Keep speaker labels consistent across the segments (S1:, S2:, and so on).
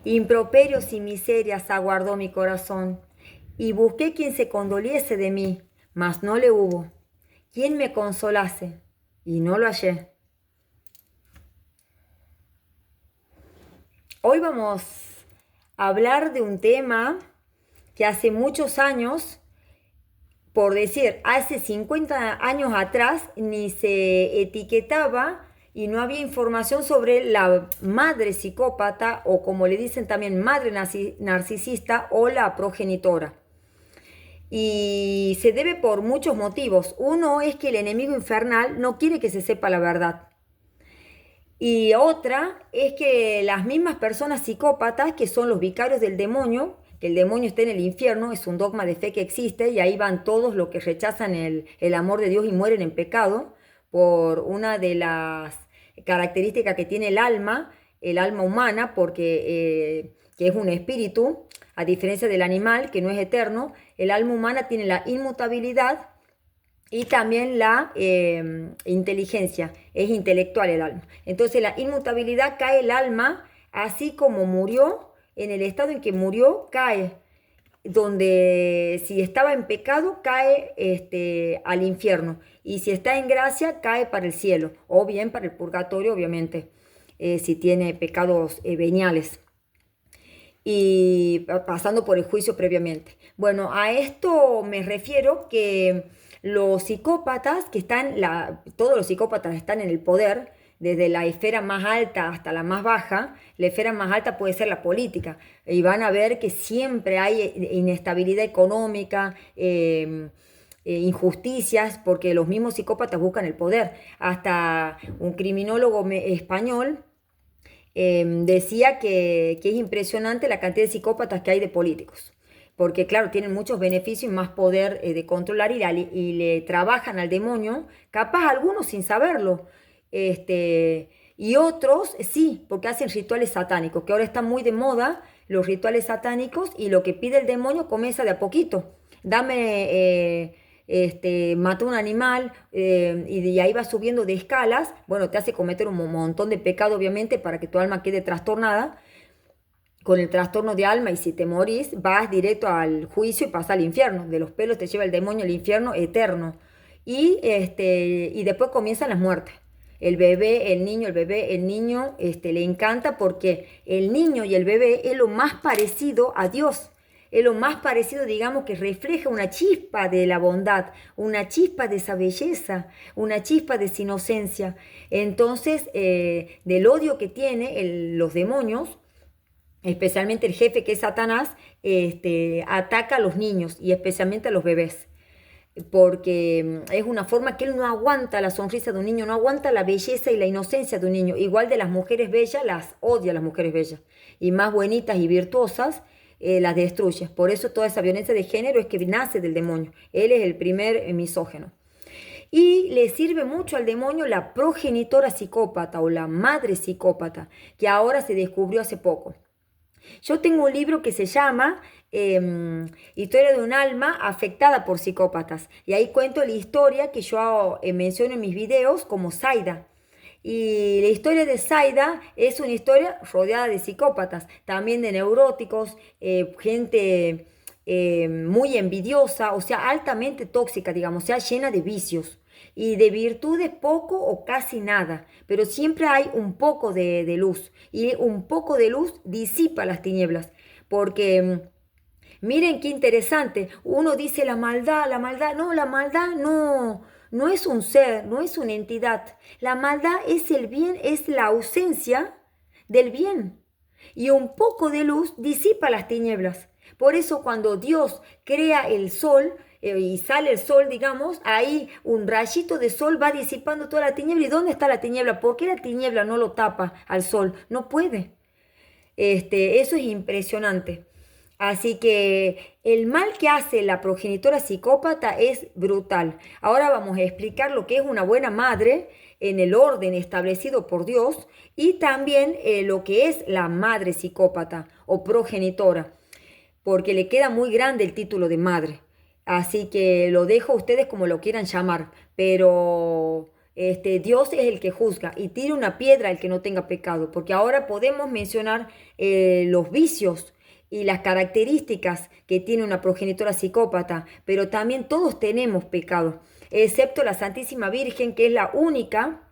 S1: Improperios y miserias aguardó mi corazón, y busqué quien se condoliese de mí, mas no le hubo. Quien me consolase, y no lo hallé. Hoy vamos a hablar de un tema que hace muchos años, por decir, hace 50 años atrás, ni se etiquetaba y no había información sobre la madre psicópata o como le dicen también madre narcisista o la progenitora. Y se debe por muchos motivos. Uno es que el enemigo infernal no quiere que se sepa la verdad. Y otra es que las mismas personas psicópatas, que son los vicarios del demonio, que el demonio está en el infierno, es un dogma de fe que existe, y ahí van todos los que rechazan el amor de Dios y mueren en pecado, por una de las características que tiene el alma humana, porque que es un espíritu, a diferencia del animal, que no es eterno, el alma humana tiene la inmutabilidad y también la inteligencia, es intelectual el alma. Entonces la inmutabilidad cae el alma, así como murió, en el estado en que murió, cae, donde si estaba en pecado, cae al infierno, y si está en gracia, cae para el cielo, o bien para el purgatorio, obviamente, si tiene pecados veniales y pasando por el juicio previamente. Bueno, a esto me refiero que los psicópatas que están, todos los psicópatas están en el poder, desde la esfera más alta hasta la más baja. La esfera más alta puede ser la política, y van a ver que siempre hay inestabilidad económica, injusticias, porque los mismos psicópatas buscan el poder. Hasta un criminólogo español decía que es impresionante la cantidad de psicópatas que hay de políticos, porque claro, tienen muchos beneficios y más poder de controlar, y le trabajan al demonio, capaz algunos sin saberlo, y otros sí, porque hacen rituales satánicos, que ahora están muy de moda los rituales satánicos, y lo que pide el demonio comienza de a poquito. Dame... mató un animal, y de ahí va subiendo de escalas. Bueno, te hace cometer un montón de pecado, obviamente, para que tu alma quede trastornada con el trastorno de alma, y si te morís, vas directo al juicio y pasas al infierno. De los pelos te lleva el demonio al infierno eterno. Y después comienzan las muertes. El bebé, el niño, el bebé, el niño, le encanta porque el niño y el bebé es lo más parecido a Dios. Es lo más parecido, digamos, que refleja una chispa de la bondad, una chispa de esa belleza, una chispa de esa inocencia. Entonces, del odio que tiene los demonios, especialmente el jefe, que es Satanás, ataca a los niños y especialmente a los bebés, porque es una forma que él no aguanta la sonrisa de un niño, no aguanta la belleza y la inocencia de un niño. Igual de las mujeres bellas, las odia a las mujeres bellas, y más bonitas y virtuosas, las destruye. Por eso toda esa violencia de género es que nace del demonio. Él es el primer misógeno. Y le sirve mucho al demonio la progenitora psicópata o la madre psicópata, que ahora se descubrió hace poco. Yo tengo un libro que se llama Historia de un alma afectada por psicópatas. Y ahí cuento la historia que yo menciono en mis videos como Zaida. Y la historia de Zaida es una historia rodeada de psicópatas, también de neuróticos, gente muy envidiosa, o sea, altamente tóxica, digamos, o sea, llena de vicios. Y de virtudes poco o casi nada, pero siempre hay un poco de luz, y un poco de luz disipa las tinieblas, porque miren qué interesante. Uno dice la maldad, no, la maldad no, no es un ser, no es una entidad. La maldad es el bien, es la ausencia del bien. Y un poco de luz disipa las tinieblas. Por eso cuando Dios crea el sol, y sale el sol, digamos, ahí un rayito de sol va disipando toda la tiniebla. ¿Y dónde está la tiniebla? ¿Por qué la tiniebla no lo tapa al sol? No puede. Eso es impresionante. Así que el mal que hace la progenitora psicópata es brutal. Ahora vamos a explicar lo que es una buena madre en el orden establecido por Dios, y también lo que es la madre psicópata o progenitora, porque le queda muy grande el título de madre. Así que lo dejo a ustedes como lo quieran llamar, pero Dios es el que juzga y tira una piedra al que no tenga pecado, porque ahora podemos mencionar los vicios y las características que tiene una progenitora psicópata, pero también todos tenemos pecado, excepto la Santísima Virgen, que es la única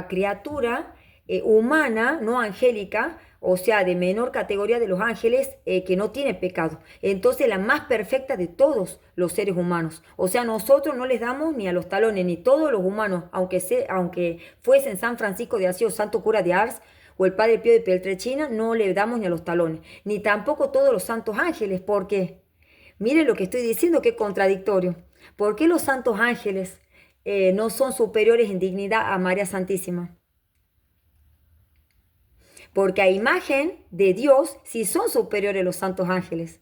S1: criatura humana, no angélica, o sea, de menor categoría de los ángeles, que no tiene pecado. Entonces, la más perfecta de todos los seres humanos. O sea, nosotros no les damos ni a los talones, ni todos los humanos, aunque fuesen San Francisco de Asís o Santo Cura de Ars, o el Padre Pío de Peltrechina, no le damos ni a los talones, ni tampoco todos los santos ángeles. ¿Por qué? Miren lo que estoy diciendo, qué contradictorio. ¿Por qué los santos ángeles no son superiores en dignidad a María Santísima? Porque a imagen de Dios sí son superiores los santos ángeles,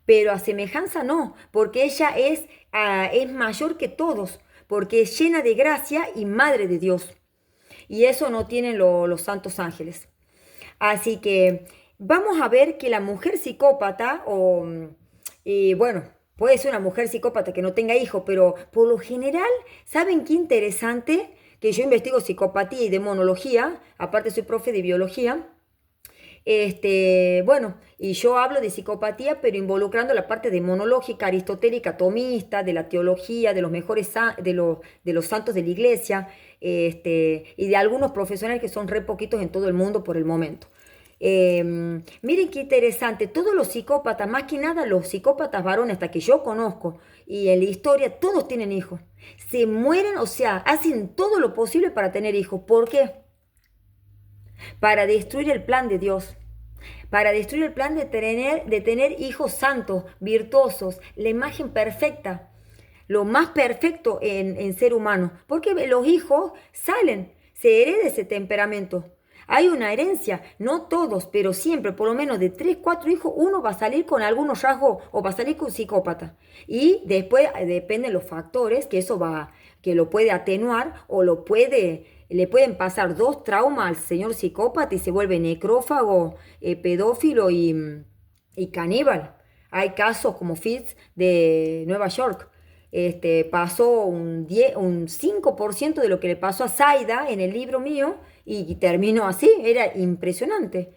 S1: pero a semejanza no, porque ella es mayor que todos, porque es llena de gracia y madre de Dios. Y eso no tienen los santos ángeles. Así que vamos a ver que la mujer psicópata, bueno, puede ser una mujer psicópata que no tenga hijos, pero por lo general, ¿saben qué interesante? Que yo investigo psicopatía y demonología, aparte soy profe de biología. Bueno, y yo hablo de psicopatía, pero involucrando la parte demonológica, aristotélica, tomista, de la teología, de los mejores, de los santos de la iglesia, y de algunos profesionales que son re poquitos en todo el mundo por el momento. Miren qué interesante, todos los psicópatas, más que nada los psicópatas varones, hasta que yo conozco, y en la historia todos tienen hijos. Se mueren, o sea, hacen todo lo posible para tener hijos. ¿Por qué? Para destruir el plan de Dios, para destruir el plan de tener hijos santos, virtuosos, la imagen perfecta, lo más perfecto en ser humano, porque los hijos salen, se hereda ese temperamento. Hay una herencia, no todos, pero siempre, por lo menos de 3 4 hijos, uno va a salir con algunos rasgos o va a salir con psicópata. Y después dependen los factores que lo puede atenuar o le pueden pasar 2 traumas al señor psicópata y se vuelve necrófago, pedófilo y caníbal. Hay casos como Fitz de Nueva York. Pasó un 5% de lo que le pasó a Zaida en el libro mío y terminó así, era impresionante.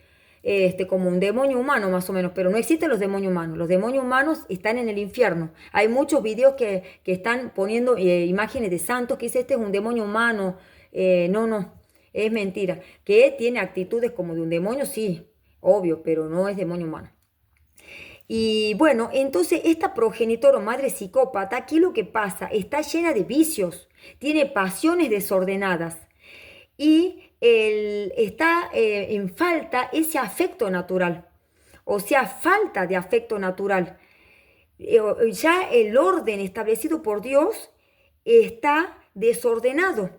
S1: Como un demonio humano más o menos, pero no existen los demonios humanos. Los demonios humanos están en el infierno. Hay muchos videos que están poniendo imágenes de santos que dice este es un demonio humano. No, no, es mentira. Que tiene actitudes como de un demonio, sí, obvio, pero no es demonio humano. Y bueno, entonces esta progenitora o madre psicópata, ¿qué es lo que pasa? Está llena de vicios, tiene pasiones desordenadas y está en falta ese afecto natural, o sea, falta de afecto natural. Ya el orden establecido por Dios está desordenado,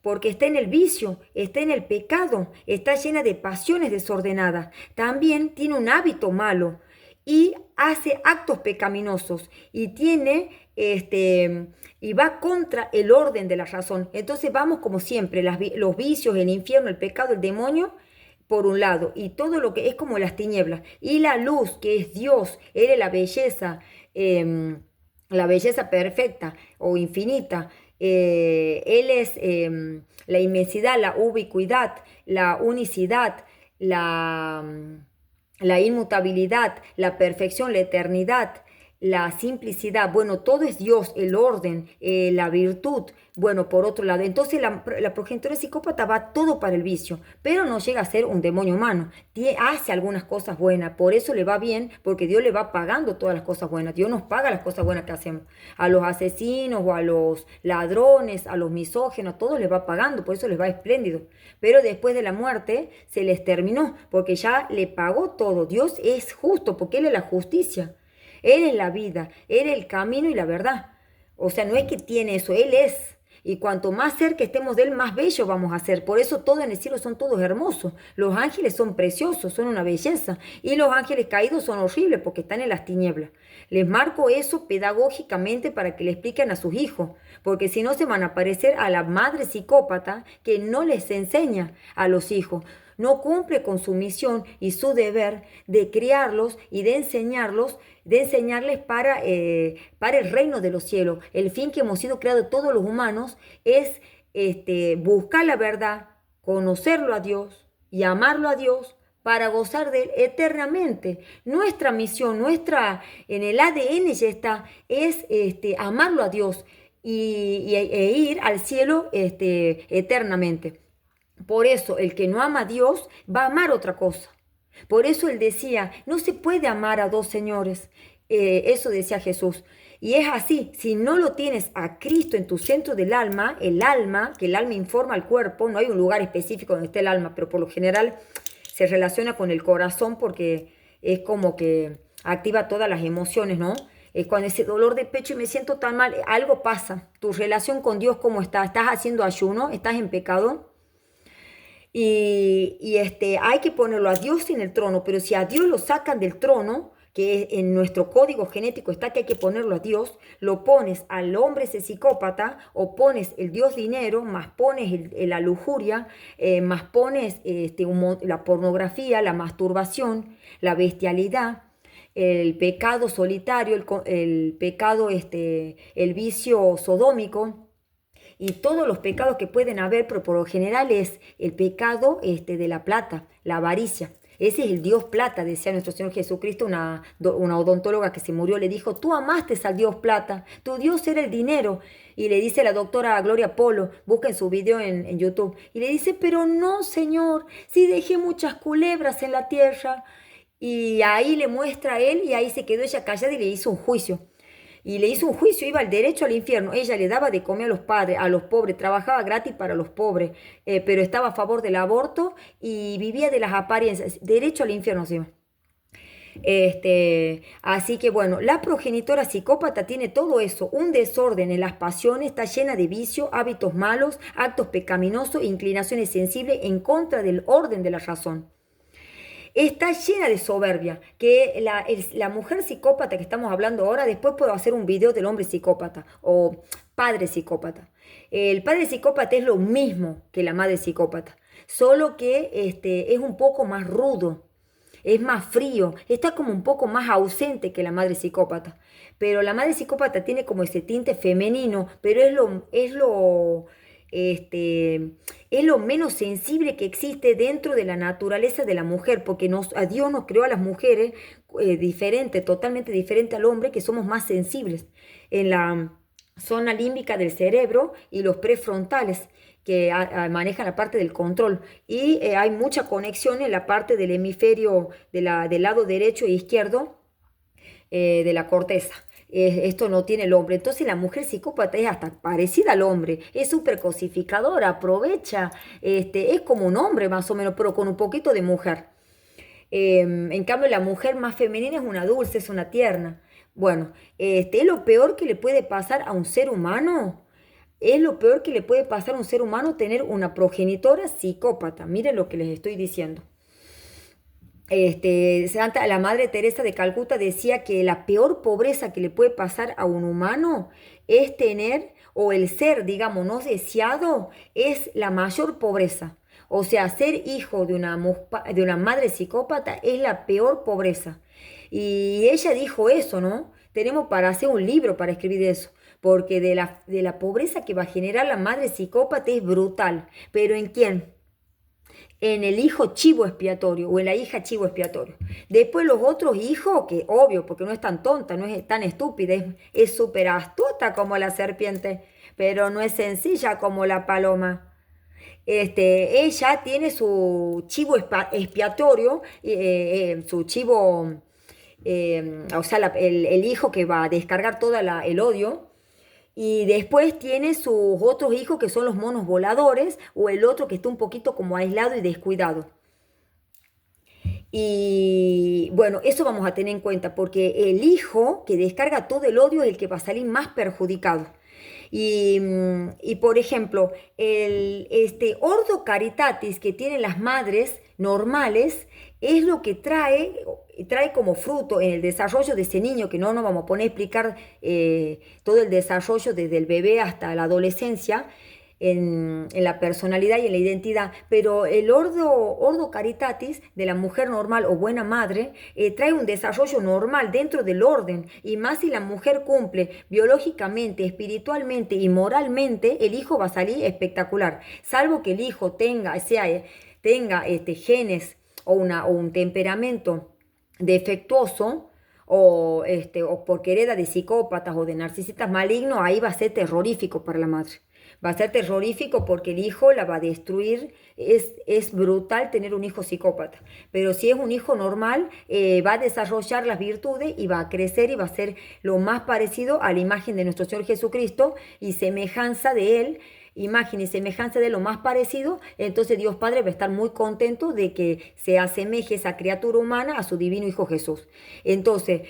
S1: porque está en el vicio, está en el pecado, está llena de pasiones desordenadas. También tiene un hábito malo y hace actos pecaminosos y y va contra el orden de la razón. Entonces vamos como siempre, los vicios, el infierno, el pecado, el demonio, por un lado, y todo lo que es como las tinieblas. Y la luz, que es Dios, Él es la belleza perfecta o infinita. Él es la inmensidad, la ubicuidad, la unicidad, la inmutabilidad, la perfección, la eternidad, la simplicidad. Bueno, todo es Dios, el orden, la virtud. Bueno, por otro lado, entonces la progenitora psicópata va todo para el vicio, pero no llega a ser un demonio humano. Hace algunas cosas buenas, por eso le va bien, porque Dios le va pagando todas las cosas buenas. Dios nos paga las cosas buenas que hacemos. A los asesinos o a los ladrones, a los misógenos, a todos les va pagando, por eso les va espléndido. Pero después de la muerte se les terminó, porque ya le pagó todo. Dios es justo, porque Él es la justicia. Él es la vida, Él es el camino y la verdad. O sea, no es que tiene eso, Él es. Y cuanto más cerca estemos de Él, más bello vamos a ser. Por eso todos en el cielo son todos hermosos. Los ángeles son preciosos, son una belleza. Y los ángeles caídos son horribles porque están en las tinieblas. Les marco eso pedagógicamente para que le expliquen a sus hijos. Porque si no se van a parecer a la madre psicópata que no les enseña a los hijos. no cumple con su misión y su deber de criarlos y de enseñarles para el reino de los cielos. El fin que hemos sido creados todos los humanos es buscar la verdad, conocerlo a Dios y amarlo a Dios para gozar de él eternamente. Nuestra misión, en el ADN ya está, es amarlo a Dios e ir al cielo eternamente. Por eso el que no ama a Dios va a amar otra cosa. Por eso él decía, no se puede amar a dos señores. Eso decía Jesús. Y es así, si no lo tienes a Cristo en tu centro del alma, que el alma informa al cuerpo, no hay un lugar específico donde esté el alma, pero por lo general se relaciona con el corazón porque es como que activa todas las emociones, ¿no? Cuando ese dolor de pecho y me siento tan mal, algo pasa. Tu relación con Dios, ¿cómo está? ¿Estás haciendo ayuno? ¿Estás en pecado? Hay que ponerlo a Dios en el trono, pero si a Dios lo sacan del trono, que en nuestro código genético está que hay que ponerlo a Dios, lo pones al hombre ese psicópata, o pones el Dios dinero, más pones la lujuria, más pones la pornografía, la masturbación, la bestialidad, el pecado solitario, el pecado, el vicio sodómico y todos los pecados que pueden haber, pero por lo general es el pecado de la plata, la avaricia. Ese es el Dios plata, decía nuestro Señor Jesucristo. Una odontóloga que se murió le dijo, tú amaste al Dios plata, tu Dios era el dinero. Y le dice la doctora Gloria Polo, busquen su video en YouTube, y le dice, pero no, Señor, si dejé muchas culebras en la tierra. Y ahí le muestra a él, y ahí se quedó ella callada y le hizo un juicio. Y le hizo un juicio, iba al derecho al infierno. Ella le daba de comer a los padres, a los pobres, trabajaba gratis para los pobres, pero estaba a favor del aborto y vivía de las apariencias. Derecho al infierno se iba. Así que bueno, la progenitora psicópata tiene todo eso, un desorden en las pasiones, está llena de vicio, hábitos malos, actos pecaminosos, inclinaciones sensibles en contra del orden de la razón. Está llena de soberbia, que la mujer psicópata que estamos hablando ahora, después puedo hacer un video del hombre psicópata o padre psicópata. El padre psicópata es lo mismo que la madre psicópata, solo que es un poco más rudo, es más frío, está como un poco más ausente que la madre psicópata. Pero la madre psicópata tiene como ese tinte femenino, pero es lo menos sensible que existe dentro de la naturaleza de la mujer, porque a Dios nos creó a las mujeres totalmente diferente al hombre, que somos más sensibles en la zona límbica del cerebro y los prefrontales que manejan la parte del control. Y hay mucha conexión en la parte del hemisferio del lado derecho e izquierdo de la corteza. Esto no tiene el hombre. Entonces la mujer psicópata es hasta parecida al hombre, es súper cosificadora, aprovecha, es como un hombre más o menos, pero con un poquito de mujer. En cambio la mujer más femenina es una dulce, es una tierna. Bueno, es lo peor que le puede pasar a un ser humano. Es lo peor que le puede pasar a un ser humano tener una progenitora psicópata. Miren lo que les estoy diciendo. La Madre Teresa de Calcuta decía que la peor pobreza que le puede pasar a un humano es tener, o el ser, digamos, no deseado, es la mayor pobreza. O sea, ser hijo de una madre psicópata es la peor pobreza. Y ella dijo eso, ¿no? Tenemos para hacer un libro para escribir eso, porque de la pobreza que va a generar la madre psicópata es brutal. ¿Pero en quién? En el hijo chivo expiatorio o en la hija chivo expiatorio. Después los otros hijos, que obvio, porque no es tan tonta, no es tan estúpida, es súper astuta como la serpiente, pero no es sencilla como la paloma. Ella tiene su chivo expiatorio, su chivo, o sea, el hijo que va a descargar todo el odio. Y después tiene sus otros hijos que son los monos voladores o el otro que está un poquito como aislado y descuidado. Y bueno, eso vamos a tener en cuenta porque el hijo que descarga todo el odio es el que va a salir más perjudicado. Y por ejemplo, este ordo caritatis que tienen las madres normales es lo que trae como fruto en el desarrollo de ese niño, que no nos vamos a poner a explicar todo el desarrollo desde el bebé hasta la adolescencia, en la personalidad y en la identidad, pero el ordo caritatis de la mujer normal o buena madre trae un desarrollo normal dentro del orden, y más si la mujer cumple biológicamente, espiritualmente y moralmente, el hijo va a salir espectacular, salvo que el hijo tenga genes o un temperamento defectuoso, o porque hereda de psicópatas o de narcisistas malignos, ahí va a ser terrorífico para la madre. Va a ser terrorífico porque el hijo la va a destruir. Es brutal tener un hijo psicópata. Pero si es un hijo normal, va a desarrollar las virtudes y va a crecer y va a ser lo más parecido a la imagen de nuestro Señor Jesucristo y semejanza de Él, imagen y semejanza de lo más parecido. Entonces Dios Padre va a estar muy contento de que se asemeje esa criatura humana a su divino Hijo Jesús. Entonces,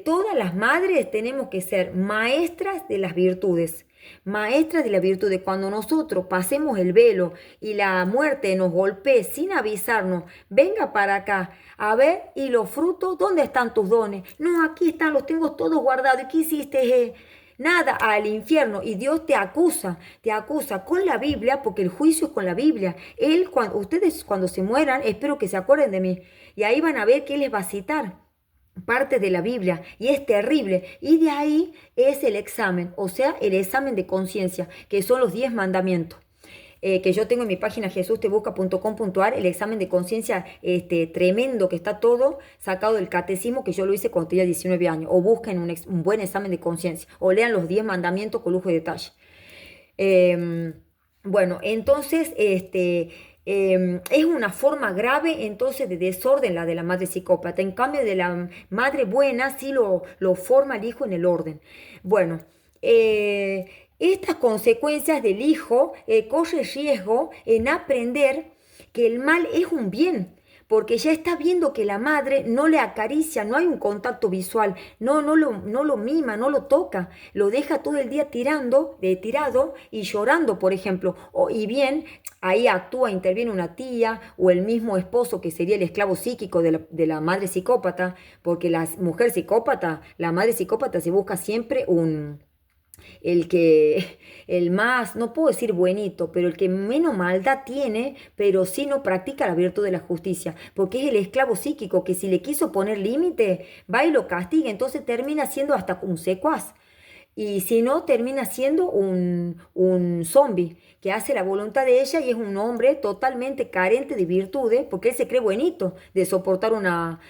S1: todas las madres tenemos que ser maestras de las virtudes. Maestras de la virtud. Cuando nosotros pasemos el velo y la muerte nos golpee sin avisarnos, venga para acá, a ver, y los frutos, ¿dónde están tus dones? No, aquí están, los tengo todos guardados. ¿Y qué hiciste? Nada, al infierno. Y Dios te acusa con la Biblia, porque el juicio es con la Biblia. Ustedes cuando se mueran, espero que se acuerden de mí. Y ahí van a ver que Él les va a citar parte de la Biblia, y es terrible. Y de ahí es el examen, o sea, el examen de conciencia, que son los 10 mandamientos. Que yo tengo en mi página jesustebuca.com.ar, el examen de conciencia tremendo, que está todo sacado del catecismo, que yo lo hice cuando tenía 19 años. O busquen un buen examen de conciencia, o lean los 10 mandamientos con lujo de detalle. Bueno, entonces, es una forma grave entonces de desorden la de la madre psicópata. En cambio, de la madre buena sí lo forma el hijo en el orden. Bueno, estas consecuencias del hijo corre riesgo en aprender que el mal es un bien, porque ya está viendo que la madre no le acaricia, no hay un contacto visual, no lo mima, no lo toca, lo deja todo el día tirado y llorando, por ejemplo. Y bien, ahí interviene una tía o el mismo esposo, que sería el esclavo psíquico de la madre psicópata, porque la madre psicópata se busca siempre el más, no puedo decir buenito, pero el que menos maldad tiene, pero sí no practica la virtud de la justicia, porque es el esclavo psíquico que, si le quiso poner límite, va y lo castiga, entonces termina siendo hasta un secuaz. Y si no, termina siendo un zombie que hace la voluntad de ella, y es un hombre totalmente carente de virtudes, porque él se cree buenito de soportar una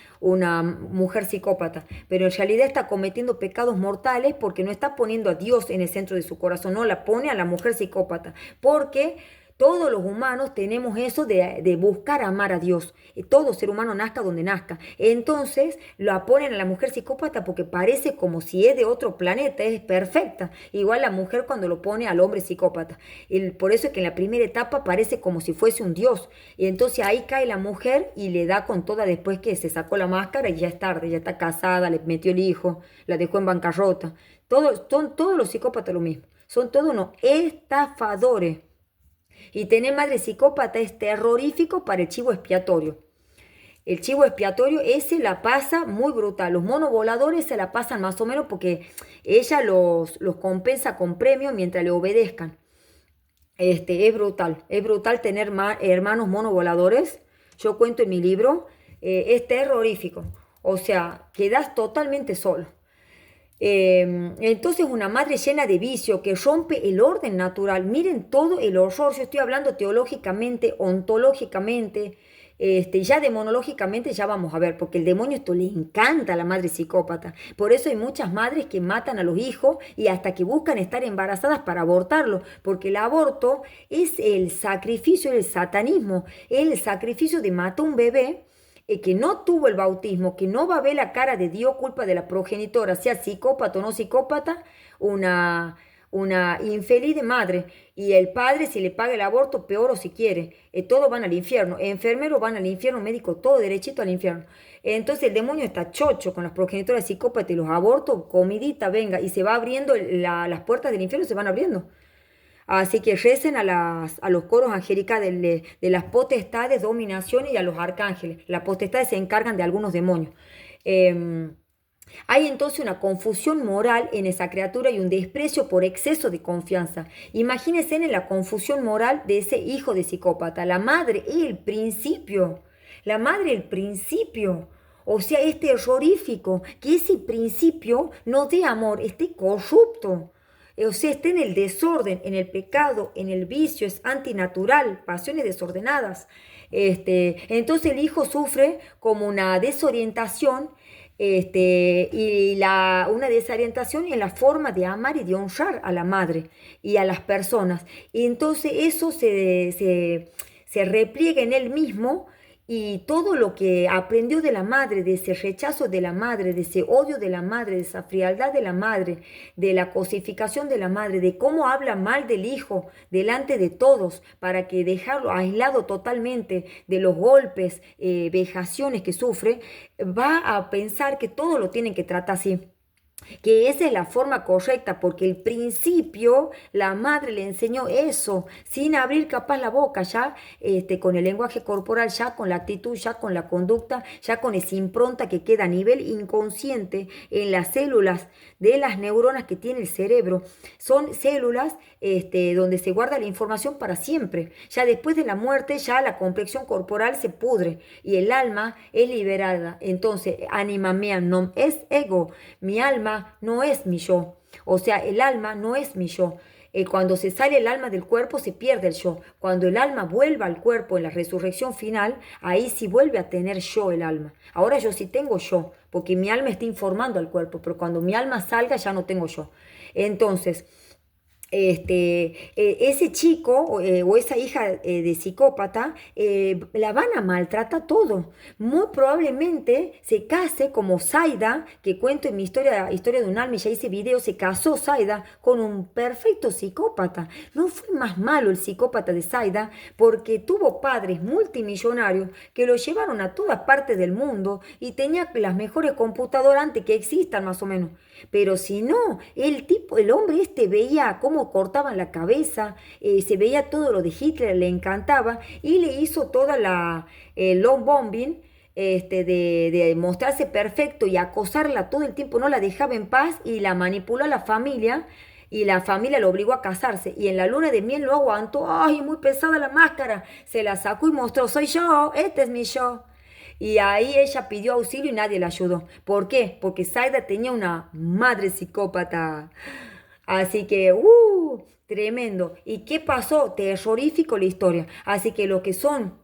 S1: mujer psicópata, pero en realidad está cometiendo pecados mortales, porque no está poniendo a Dios en el centro de su corazón, no, la pone a la mujer psicópata, porque todos los humanos tenemos eso de buscar amar a Dios. Todo ser humano nazca donde nazca. Entonces la ponen a la mujer psicópata porque parece como si es de otro planeta, es perfecta. Igual la mujer cuando lo pone al hombre psicópata. Por eso es que en la primera etapa parece como si fuese un dios. Y entonces ahí cae la mujer y le da con toda, después que se sacó la máscara, y ya es tarde, ya está casada, le metió el hijo, la dejó en bancarrota. Todos los psicópatas lo mismo. Son todos unos estafadores. Y tener madre psicópata es terrorífico para el chivo expiatorio. El chivo expiatorio ese la pasa muy brutal. Los monos voladores se la pasan más o menos, porque ella los compensa con premios mientras le obedezcan. Es brutal tener hermanos monos voladores. Yo cuento en mi libro, es terrorífico. O sea, quedas totalmente solo. Entonces, una madre llena de vicio que rompe el orden natural. Miren todo el horror. Yo estoy hablando teológicamente, ontológicamente, ya demonológicamente, ya vamos a ver, porque el demonio esto le encanta a la madre psicópata. Por eso hay muchas madres que matan a los hijos y hasta que buscan estar embarazadas para abortarlo, porque el aborto es el sacrificio, el satanismo, es el sacrificio de matar a un bebé que no tuvo el bautismo, que no va a ver la cara de Dios, culpa de la progenitora, sea psicópata o no psicópata, una infeliz de madre. Y el padre, si le paga el aborto, peor, o si quiere. Todos van al infierno. Enfermeros van al infierno, médico, todo derechito al infierno. Entonces el demonio está chocho con las progenitoras psicópatas y los abortos, comidita, venga, y se va abriendo, las puertas del infierno se van abriendo. Así que recen a los coros angelicales de las potestades, dominaciones, y a los arcángeles. Las potestades se encargan de algunos demonios. Hay entonces una confusión moral en esa criatura y un desprecio por exceso de confianza. Imagínense en la confusión moral de ese hijo de psicópata. La madre es el principio. La madre el principio. O sea, es terrorífico que ese principio no dé amor, esté corrupto. O sea, esté en el desorden, en el pecado, en el vicio, es antinatural, pasiones desordenadas. Entonces el hijo sufre como una desorientación y una desorientación en la forma de amar y de honrar a la madre y a las personas. Y entonces eso se repliega en él mismo y todo lo que aprendió de la madre, de ese rechazo de la madre, de ese odio de la madre, de esa frialdad de la madre, de la cosificación de la madre, de cómo habla mal del hijo delante de todos para que dejarlo aislado totalmente de los golpes, vejaciones que sufre, va a pensar que todo lo tienen que tratar así, que esa es la forma correcta, porque el principio la madre le enseñó eso, sin abrir capaz la boca, ya con el lenguaje corporal, ya con la actitud, ya con la conducta, ya con esa impronta que queda a nivel inconsciente en las células de las neuronas que tiene el cerebro. Son células donde se guarda la información para siempre. Ya después de la muerte, ya la complexión corporal se pudre y el alma es liberada. Entonces, anima mea non es ego, mi alma no es mi yo. O sea, el alma no es mi yo. Cuando se sale el alma del cuerpo se pierde el yo. Cuando el alma vuelva al cuerpo en la resurrección final, ahí sí vuelve a tener yo el alma. Ahora yo sí tengo yo, porque mi alma está informando al cuerpo, pero cuando mi alma salga ya no tengo yo. Entonces, ese chico o esa hija de psicópata la van a maltratar todo. Muy probablemente se case como Zaida, que cuento en mi historia de un alma, y ya hice video, se casó Zaida con un perfecto psicópata. No fue más malo el psicópata de Zaida porque tuvo padres multimillonarios que lo llevaron a todas partes del mundo y tenía las mejores computadoras antes que existan más o menos. Pero si no, el hombre veía cómo cortaban la cabeza, se veía todo lo de Hitler, le encantaba y le hizo toda el love bombing, de mostrarse perfecto y acosarla todo el tiempo, no la dejaba en paz y la manipuló a la familia y la familia lo obligó a casarse y en la luna de miel lo aguantó, ay, muy pesada la máscara, se la sacó y mostró, soy yo, este es mi yo. Y ahí ella pidió auxilio y nadie la ayudó. ¿Por qué? Porque Zaida tenía una madre psicópata. Así que, tremendo. ¿Y qué pasó? Terrorífico la historia. Así que los que son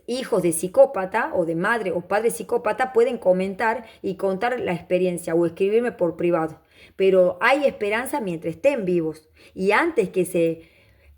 S1: hijos de psicópata o de madre o padre psicópata pueden comentar y contar la experiencia o escribirme por privado. Pero hay esperanza mientras estén vivos. Y antes que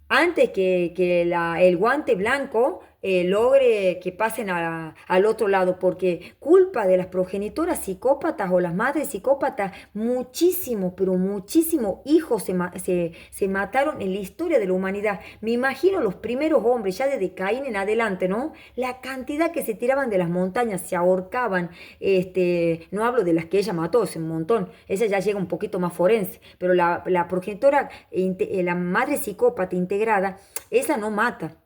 S1: el guante blanco logre que pasen al otro lado, porque culpa de las progenitoras psicópatas o las madres psicópatas, muchísimo, pero muchísimos hijos se mataron en la historia de la humanidad. Me imagino los primeros hombres, ya desde Caín en adelante, ¿no? La cantidad que se tiraban de las montañas, se ahorcaban, no hablo de las que ella mató, es un montón, esa ya llega un poquito más forense, pero la progenitora, la madre psicópata integrada, esa no mata.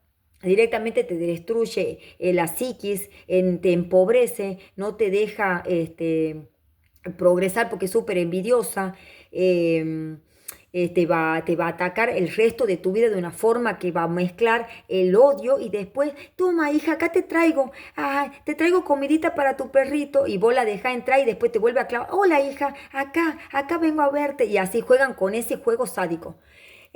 S1: Directamente te destruye la psiquis, te empobrece, no te deja progresar porque es súper envidiosa, te va a atacar el resto de tu vida de una forma que va a mezclar el odio y después, toma hija, acá te traigo, ay, te traigo comidita para tu perrito y vos la dejás entrar y después te vuelve a clavar, hola hija, acá vengo a verte y así juegan con ese juego sádico.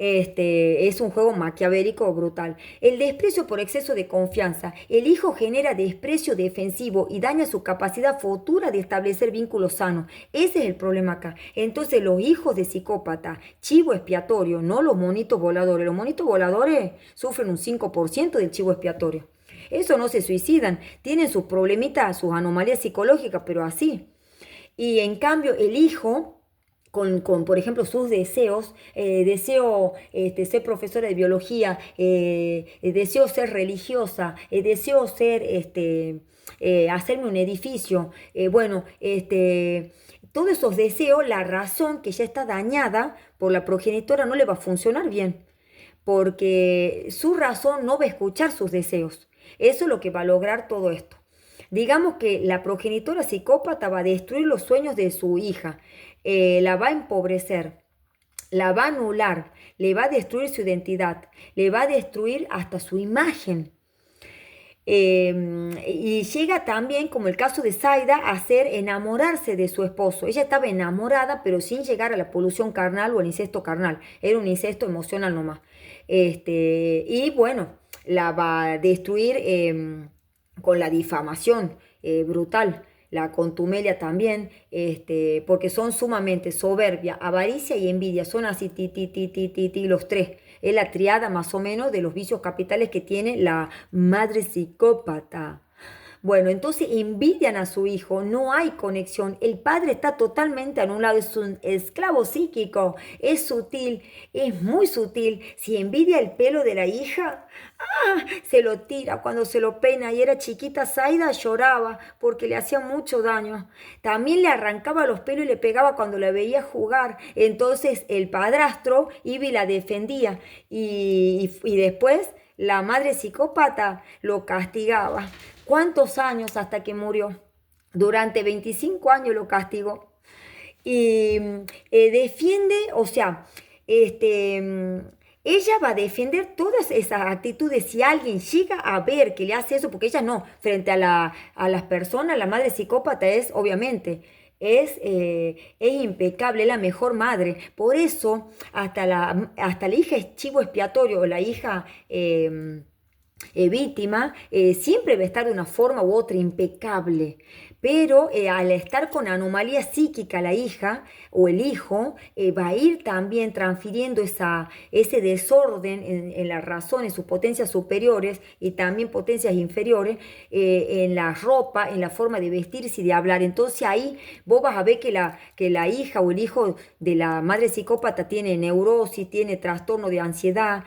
S1: Es un juego maquiavélico brutal. El desprecio por exceso de confianza. El hijo genera desprecio defensivo y daña su capacidad futura de establecer vínculos sanos. Ese es el problema acá. Entonces los hijos de psicópata, chivo expiatorio, no los monitos voladores. Los monitos voladores sufren un 5% del chivo expiatorio. Eso no se suicidan. Tienen sus problemitas, sus anomalías psicológicas, pero así. Y en cambio el hijo por ejemplo, sus deseos, deseo ser profesora de biología, deseo ser religiosa, deseo hacerme un edificio, bueno, todos esos deseos, la razón que ya está dañada por la progenitora no le va a funcionar bien, porque su razón no va a escuchar sus deseos. Eso es lo que va a lograr todo esto. Digamos que la progenitora psicópata va a destruir los sueños de su hija, la va a empobrecer, la va a anular, le va a destruir su identidad, le va a destruir hasta su imagen. Y llega también, como el caso de Zaida, a hacer enamorarse de su esposo. Ella estaba enamorada, pero sin llegar a la polución carnal o al incesto carnal. Era un incesto emocional nomás. Y bueno, la va a destruir con la difamación brutal. La contumelia también, porque son sumamente soberbia, avaricia y envidia. Son así, los tres. Es la triada más o menos de los vicios capitales que tiene la madre psicópata. Bueno, entonces envidian a su hijo, no hay conexión, el padre está totalmente anulado, es un esclavo psíquico, es sutil, es muy sutil. Si envidia el pelo de la hija, se lo tira cuando se lo peina. Y era chiquita, Zaida lloraba porque le hacía mucho daño. También le arrancaba los pelos y le pegaba cuando la veía jugar. Entonces el padrastro iba y la defendía. Y después la madre psicópata lo castigaba. ¿Cuántos años hasta que murió? Durante 25 años lo castigó. Y defiende, o sea, ella va a defender todas esas actitudes. Si alguien llega a ver que le hace eso, porque ella no, frente a las personas, la madre psicópata es, obviamente, es impecable, es la mejor madre. Por eso, hasta la hija es chivo expiatorio, o la hija víctima, siempre va a estar de una forma u otra impecable. Pero al estar con anomalía psíquica la hija o el hijo, va a ir también transfiriendo ese desorden en la razón, en sus potencias superiores y también potencias inferiores, en la ropa, en la forma de vestirse y de hablar. Entonces ahí vos vas a ver que la hija o el hijo de la madre psicópata tiene neurosis, tiene trastorno de ansiedad.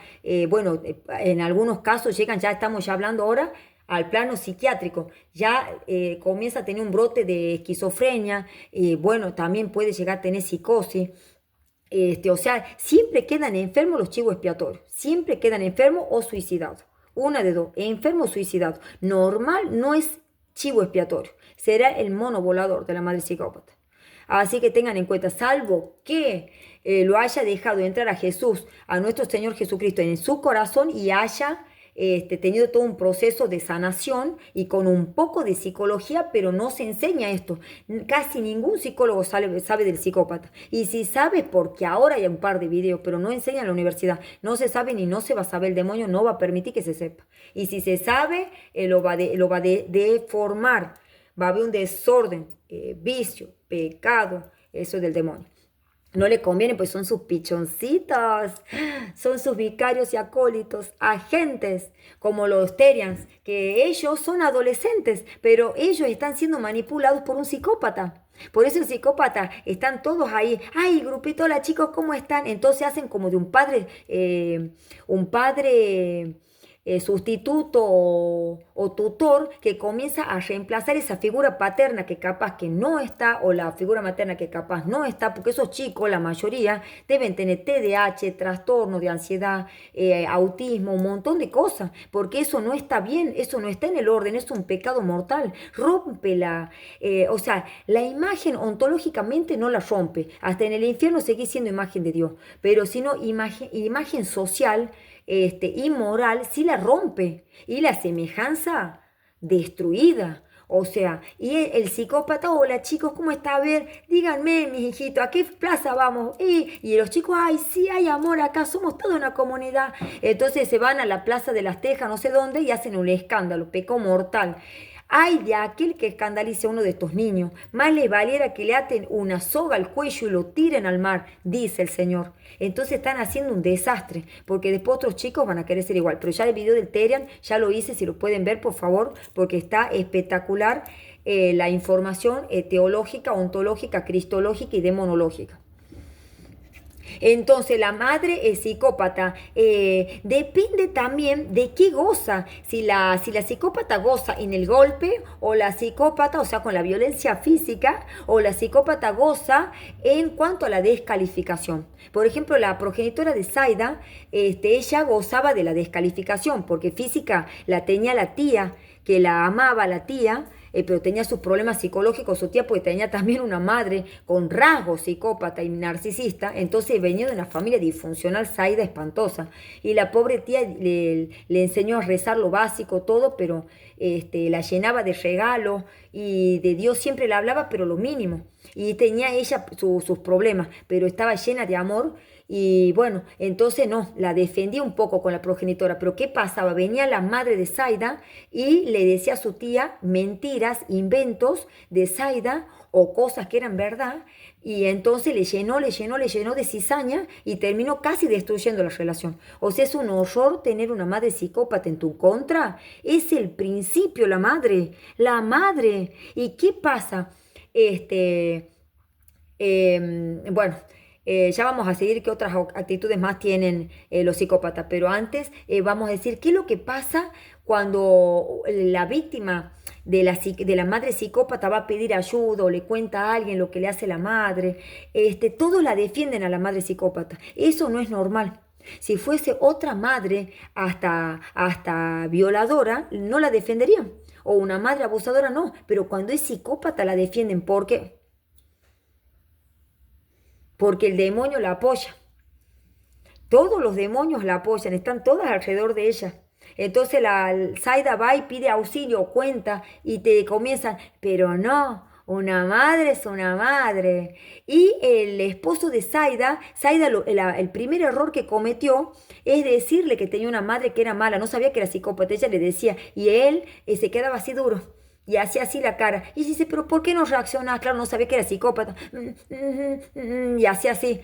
S1: Bueno, en algunos casos llegan, ya estamos ya hablando ahora, al plano psiquiátrico, ya comienza a tener un brote de esquizofrenia. Bueno, también puede llegar a tener psicosis. O sea, siempre quedan enfermos los chivos expiatorios, siempre quedan enfermos o suicidados. Una de dos, enfermo o suicidado. Normal no es chivo expiatorio, será el mono volador de la madre psicópata. Así que tengan en cuenta, salvo que lo haya dejado entrar a Jesús, a nuestro Señor Jesucristo en su corazón y haya tenido todo un proceso de sanación y con un poco de psicología, pero no se enseña esto. Casi ningún psicólogo sabe del psicópata. Y si sabe, porque ahora hay un par de videos, pero no enseña en la universidad. No se sabe ni no se va a saber. El demonio no va a permitir que se sepa. Y si se sabe, lo va a deformar. Va a haber un desorden, vicio, pecado. Eso es del demonio. No le conviene, pues son sus pichoncitos, son sus vicarios y acólitos, agentes, como los Terians, que ellos son adolescentes, pero ellos están siendo manipulados por un psicópata. Por eso el psicópata, están todos ahí, ay, grupito, hola chicos, ¿cómo están? Entonces hacen como de un padre sustituto o tutor que comienza a reemplazar esa figura paterna que capaz que no está o la figura materna que capaz no está, porque esos chicos, la mayoría, deben tener TDAH, trastorno de ansiedad, autismo, un montón de cosas, porque eso no está bien, eso no está en el orden, es un pecado mortal, rompe o sea, la imagen ontológicamente no la rompe, hasta en el infierno sigue siendo imagen de Dios, pero si no, imagen social, y moral, sí la rompe. Y la semejanza destruida. O sea, y el psicópata, hola chicos, ¿cómo está? A ver, díganme, mis hijitos, ¿a qué plaza vamos? Y los chicos, ay, sí, hay amor acá, somos toda una comunidad. Entonces se van a la Plaza de las Tejas, no sé dónde, y hacen un escándalo, pecado mortal. Ay de aquel que escandalice a uno de estos niños, más le valiera que le aten una soga al cuello y lo tiren al mar, dice el Señor. Entonces están haciendo un desastre, porque después otros chicos van a querer ser igual. Pero ya el video del Terian, ya lo hice, si lo pueden ver, por favor, porque está espectacular la información teológica, ontológica, cristológica y demonológica. Entonces la madre es psicópata. Depende también de qué goza. Si la psicópata goza en el golpe, o la psicópata, o sea, con la violencia física, o la psicópata goza en cuanto a la descalificación. Por ejemplo, la progenitora de Zaida, ella gozaba de la descalificación, porque física la tenía la tía, que la amaba la tía, pero tenía sus problemas psicológicos su tía, porque tenía también una madre con rasgos psicópata y narcisista, entonces venía de una familia disfuncional, Zaida, espantosa, y la pobre tía le enseñó a rezar lo básico, todo, pero la llenaba de regalos y de Dios siempre le hablaba, pero lo mínimo, y tenía ella sus problemas, pero estaba llena de amor. Y bueno, entonces no, la defendía un poco con la progenitora, pero ¿qué pasaba? Venía la madre de Zaida y le decía a su tía mentiras, inventos de Zaida o cosas que eran verdad, y entonces le llenó de cizaña y terminó casi destruyendo la relación. O sea, es un horror tener una madre psicópata en tu contra. Es el principio, la madre, la madre. ¿Y qué pasa? Este, bueno, ya vamos a seguir qué otras actitudes más tienen los psicópatas, pero antes vamos a decir qué es lo que pasa cuando la víctima de la madre psicópata va a pedir ayuda o le cuenta a alguien lo que le hace la madre. Todos la defienden a la madre psicópata. Eso no es normal. Si fuese otra madre hasta violadora, no la defenderían. O una madre abusadora, no. Pero cuando es psicópata la defienden. ¿Por qué? Porque el demonio la apoya. Todos los demonios la apoyan, están todas alrededor de ella. Entonces la Zaida va y pide auxilio, cuenta y te comienzan, pero no, una madre es una madre. Y el esposo de Zaida, el primer error que cometió es decirle que tenía una madre que era mala, no sabía que era psicópata, ella le decía, y él se quedaba así duro. Y hacía así la cara. Y dice, pero ¿por qué no reaccionas? Claro, no sabía que era psicópata. Y hacía así.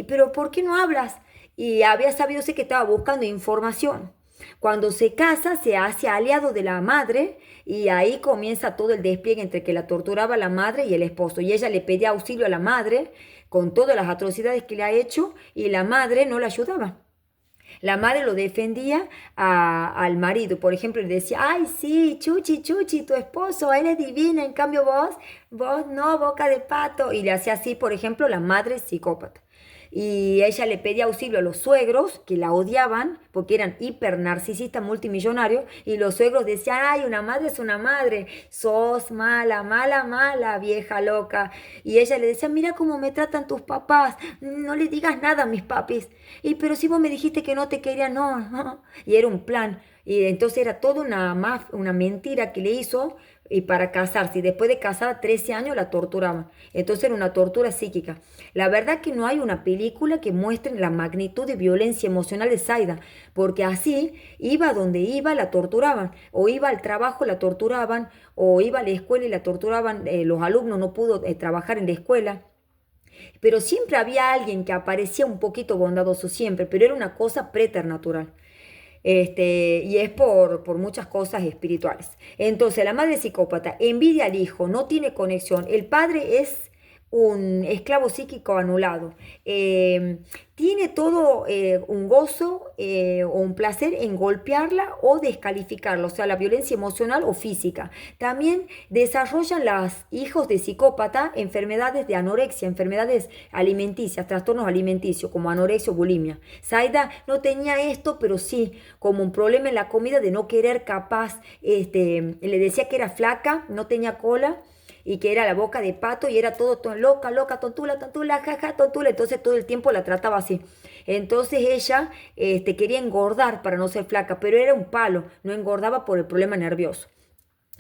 S1: Pero ¿por qué no hablas? Y había sabido sé que estaba buscando información. Cuando se casa, se hace aliado de la madre y ahí comienza todo el despliegue entre que la torturaba la madre y el esposo. Y ella le pedía auxilio a la madre con todas las atrocidades que le ha hecho y la madre no la ayudaba. La madre lo defendía al marido, por ejemplo, le decía, ay, sí, Chuchi, Chuchi, tu esposo, él es divino, en cambio vos no, boca de pato. Y le hacía así, por ejemplo, la madre psicópata. Y ella le pedía auxilio a los suegros, que la odiaban, porque eran hiper narcisistas multimillonarios, y los suegros decían, ay, una madre es una madre, sos mala, mala, mala, vieja loca. Y ella le decía, mira cómo me tratan tus papás, no le digas nada a mis papis. Y pero si vos me dijiste que no te quería, no, no. Y era un plan. Y entonces era toda una mentira que le hizo y para casarse. Y después de casar 13 años la torturaban. Entonces era una tortura psíquica. La verdad que no hay una película que muestre la magnitud de violencia emocional de Zaida, porque así iba donde iba, la torturaban. O iba al trabajo, la torturaban. O iba a la escuela y la torturaban. Los alumnos no pudo trabajar en la escuela. Pero siempre había alguien que aparecía un poquito bondadoso, siempre, pero era una cosa preternatural. Y es por muchas cosas espirituales. Entonces, la madre psicópata envidia al hijo, no tiene conexión. El padre es un esclavo psíquico anulado. Tiene todo un gozo o un placer en golpearla o descalificarla, o sea, la violencia emocional o física. También desarrollan los hijos de psicópata enfermedades de anorexia, enfermedades alimenticias, trastornos alimenticios como anorexia o bulimia. Zaida no tenía esto, pero sí como un problema en la comida de no querer capaz, le decía que era flaca, no tenía cola y que era la boca de pato y era todo loca, loca, tontula, tontula, jaja, tontula. Entonces todo el tiempo la trataba así. Entonces ella quería engordar para no ser flaca, pero era un palo, no engordaba por el problema nervioso.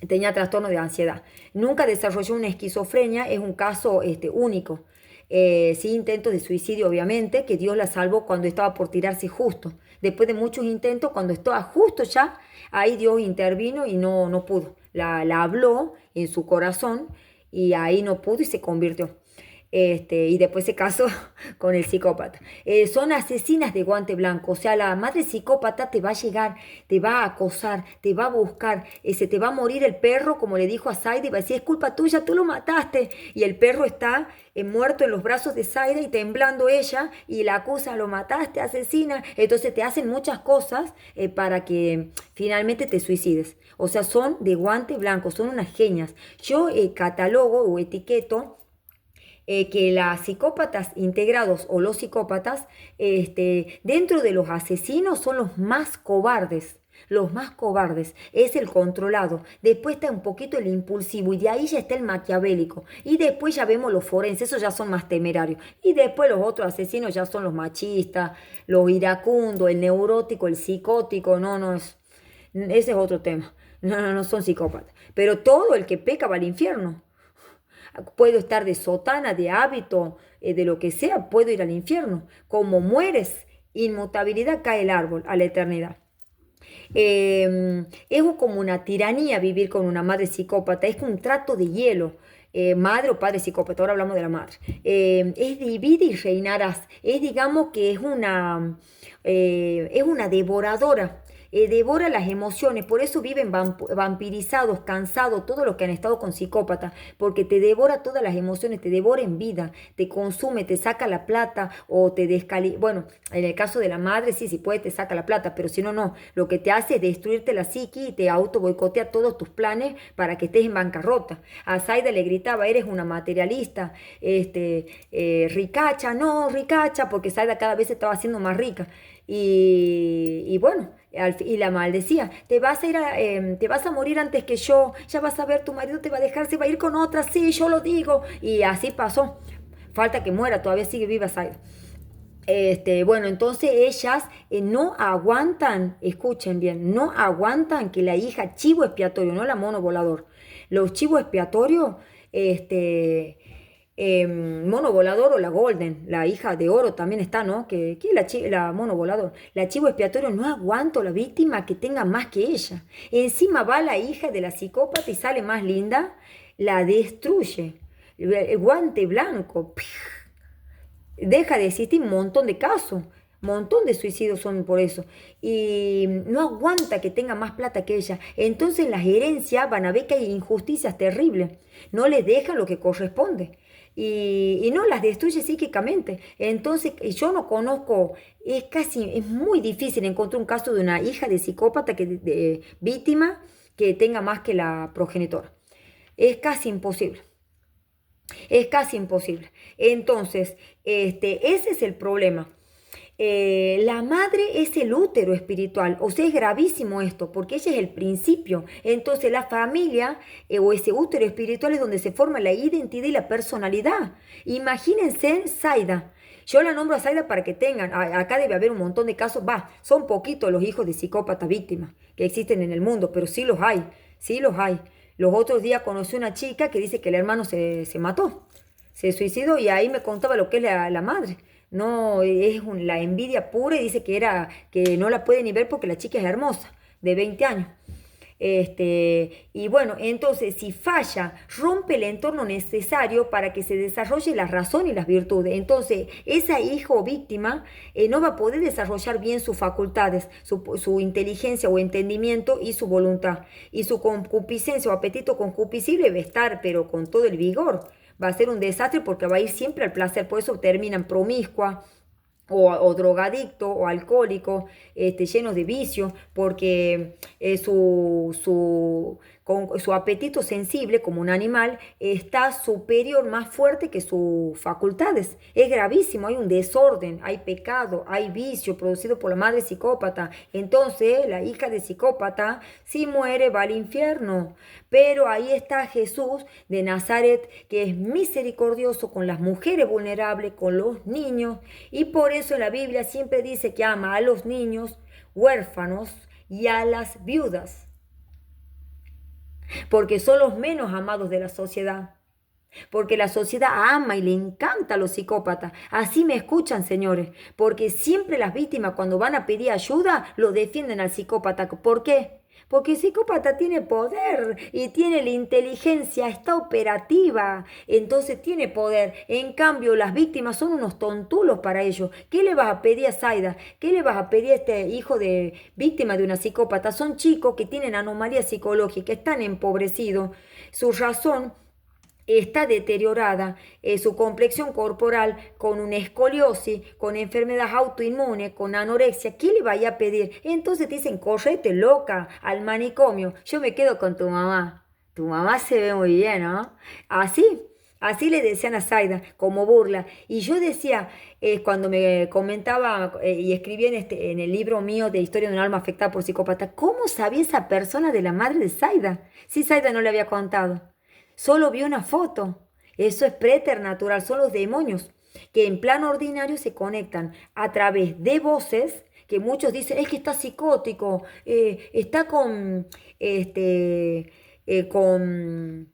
S1: Tenía trastorno de ansiedad. Nunca desarrolló una esquizofrenia, es un caso único. Sí, intentos de suicidio, obviamente, que Dios la salvó cuando estaba por tirarse justo. Después de muchos intentos, cuando estaba justo ya, ahí Dios intervino y no pudo. La habló en su corazón y ahí no pudo y se convirtió. Y después se casó con el psicópata. Son asesinas de guante blanco, o sea, la madre psicópata te va a llegar, te va a acosar, te va a buscar, se te va a morir el perro, como le dijo a Zaida, y va a decir, es culpa tuya, tú lo mataste, y el perro está muerto en los brazos de Zaida y temblando ella, y la acusa, lo mataste, asesina, entonces te hacen muchas cosas para que finalmente te suicides. O sea, son de guante blanco, son unas genias. Yo catalogo o etiqueto que las psicópatas integrados o los psicópatas dentro de los asesinos son los más cobardes. los más cobardes, es el controlado, después está un poquito el impulsivo y de ahí ya está el maquiavélico y después ya vemos los forenses, esos ya son más temerarios y después los otros asesinos ya son los machistas, los iracundos, el neurótico, el psicótico, no, no es, ese es otro tema, no, no, no son psicópatas, pero todo el que peca va al infierno. Puedo estar de sotana, de hábito, de lo que sea, puedo ir al infierno. Como mueres, inmutabilidad, cae el árbol a la eternidad. Es como una tiranía vivir con una madre psicópata, es un trato de hielo. Madre o padre psicópata, ahora hablamos de la madre. Es divide y reinarás. Es, digamos, que es una devoradora. Devora las emociones, por eso viven vampirizados, cansados, todos los que han estado con psicópatas, porque te devora todas las emociones, te devora en vida, te consume, te saca la plata o te descalifica. Bueno, en el caso de la madre, sí, si puede, te saca la plata, pero si no, no. Lo que te hace es destruirte la psiqui y te auto boicotea todos tus planes para que estés en bancarrota. A Zaida le gritaba, eres una materialista, ricacha, no, ricacha, porque Zaida cada vez se estaba haciendo más rica. Y bueno, y la maldecía, te vas a morir antes que yo, ya vas a ver, tu marido te va a dejar, se va a ir con otra, sí, yo lo digo. Y así pasó. Falta que muera, todavía sigue viva Zaida. Bueno, entonces ellas no aguantan, escuchen bien, no aguantan que la hija chivo expiatorio, no la mono volador. Los chivos expiatorios, mono volador o la Golden, la hija de oro también está, ¿no? Que la mono volador. La chivo expiatorio no aguanto la víctima que tenga más que ella. Encima va la hija de la psicópata y sale más linda, la destruye. El guante blanco. Deja de existir un montón de casos, un montón de suicidios son por eso, y no aguanta que tenga más plata que ella. Entonces las herencias van a ver que hay injusticias terribles, no les dejan lo que corresponde. Y no las destruye psíquicamente. Entonces, yo no conozco, es muy difícil encontrar un caso de una hija de psicópata víctima que tenga más que la progenitora. Es casi imposible. Es casi imposible. Entonces, ese es el problema. La madre es el útero espiritual, o sea, es gravísimo esto, porque ella es el principio. Entonces, la familia o ese útero espiritual es donde se forma la identidad y la personalidad. Imagínense Zaida. Yo la nombro a Zaida para que tengan, acá debe haber un montón de casos, son poquitos los hijos de psicópatas víctimas que existen en el mundo, pero sí los hay, sí los hay. Los otros días conocí una chica que dice que el hermano se mató, se suicidó y ahí me contaba lo que es la madre. No, la envidia pura y dice que no la puede ni ver porque la chica es hermosa, de 20 años. Y bueno, entonces si falla, rompe el entorno necesario para que se desarrolle la razón y las virtudes. Entonces, esa hija o víctima no va a poder desarrollar bien sus facultades, su inteligencia o entendimiento y su voluntad. Y su concupiscencia o apetito concupiscible va a estar, pero con todo el vigor. Va a ser un desastre porque va a ir siempre al placer, por eso terminan promiscua o drogadicto o alcohólico, llenos de vicios, porque su apetito sensible como un animal está superior, más fuerte que sus facultades. Es gravísimo, hay un desorden, hay pecado, hay vicio producido por la madre psicópata. Entonces la hija de psicópata, si muere, va al infierno. Pero ahí está Jesús de Nazaret, que es misericordioso con las mujeres vulnerables, con los niños, y por eso en la Biblia siempre dice que ama a los niños huérfanos y a las viudas, porque son los menos amados de la sociedad. Porque la sociedad ama y le encanta a los psicópatas. Así me escuchan, señores. Porque siempre las víctimas cuando van a pedir ayuda lo defienden al psicópata. ¿Por qué? Porque el psicópata tiene poder y tiene la inteligencia, está operativa, entonces tiene poder. En cambio, las víctimas son unos tontulos para ellos. ¿Qué le vas a pedir a Zaida? ¿Qué le vas a pedir a este hijo de víctima de una psicópata? Son chicos que tienen anomalía psicológica, están empobrecidos. Su razón está deteriorada, su complexión corporal con una escoliosis, con enfermedades autoinmunes, con anorexia. ¿Qué le vaya a pedir? Entonces te dicen, correte loca al manicomio, yo me quedo con tu mamá se ve muy bien, ¿no? Así, Así le decían a Zaida, como burla. Y yo decía, cuando me comentaba y escribía en el libro mío de Historia de un alma afectada por psicópata, ¿cómo sabía esa persona de la madre de Zaida? Si Zaida no le había contado. Solo vio una foto. Eso es preternatural, son los demonios que en plano ordinario se conectan a través de voces que muchos dicen, es que está psicótico, está este, con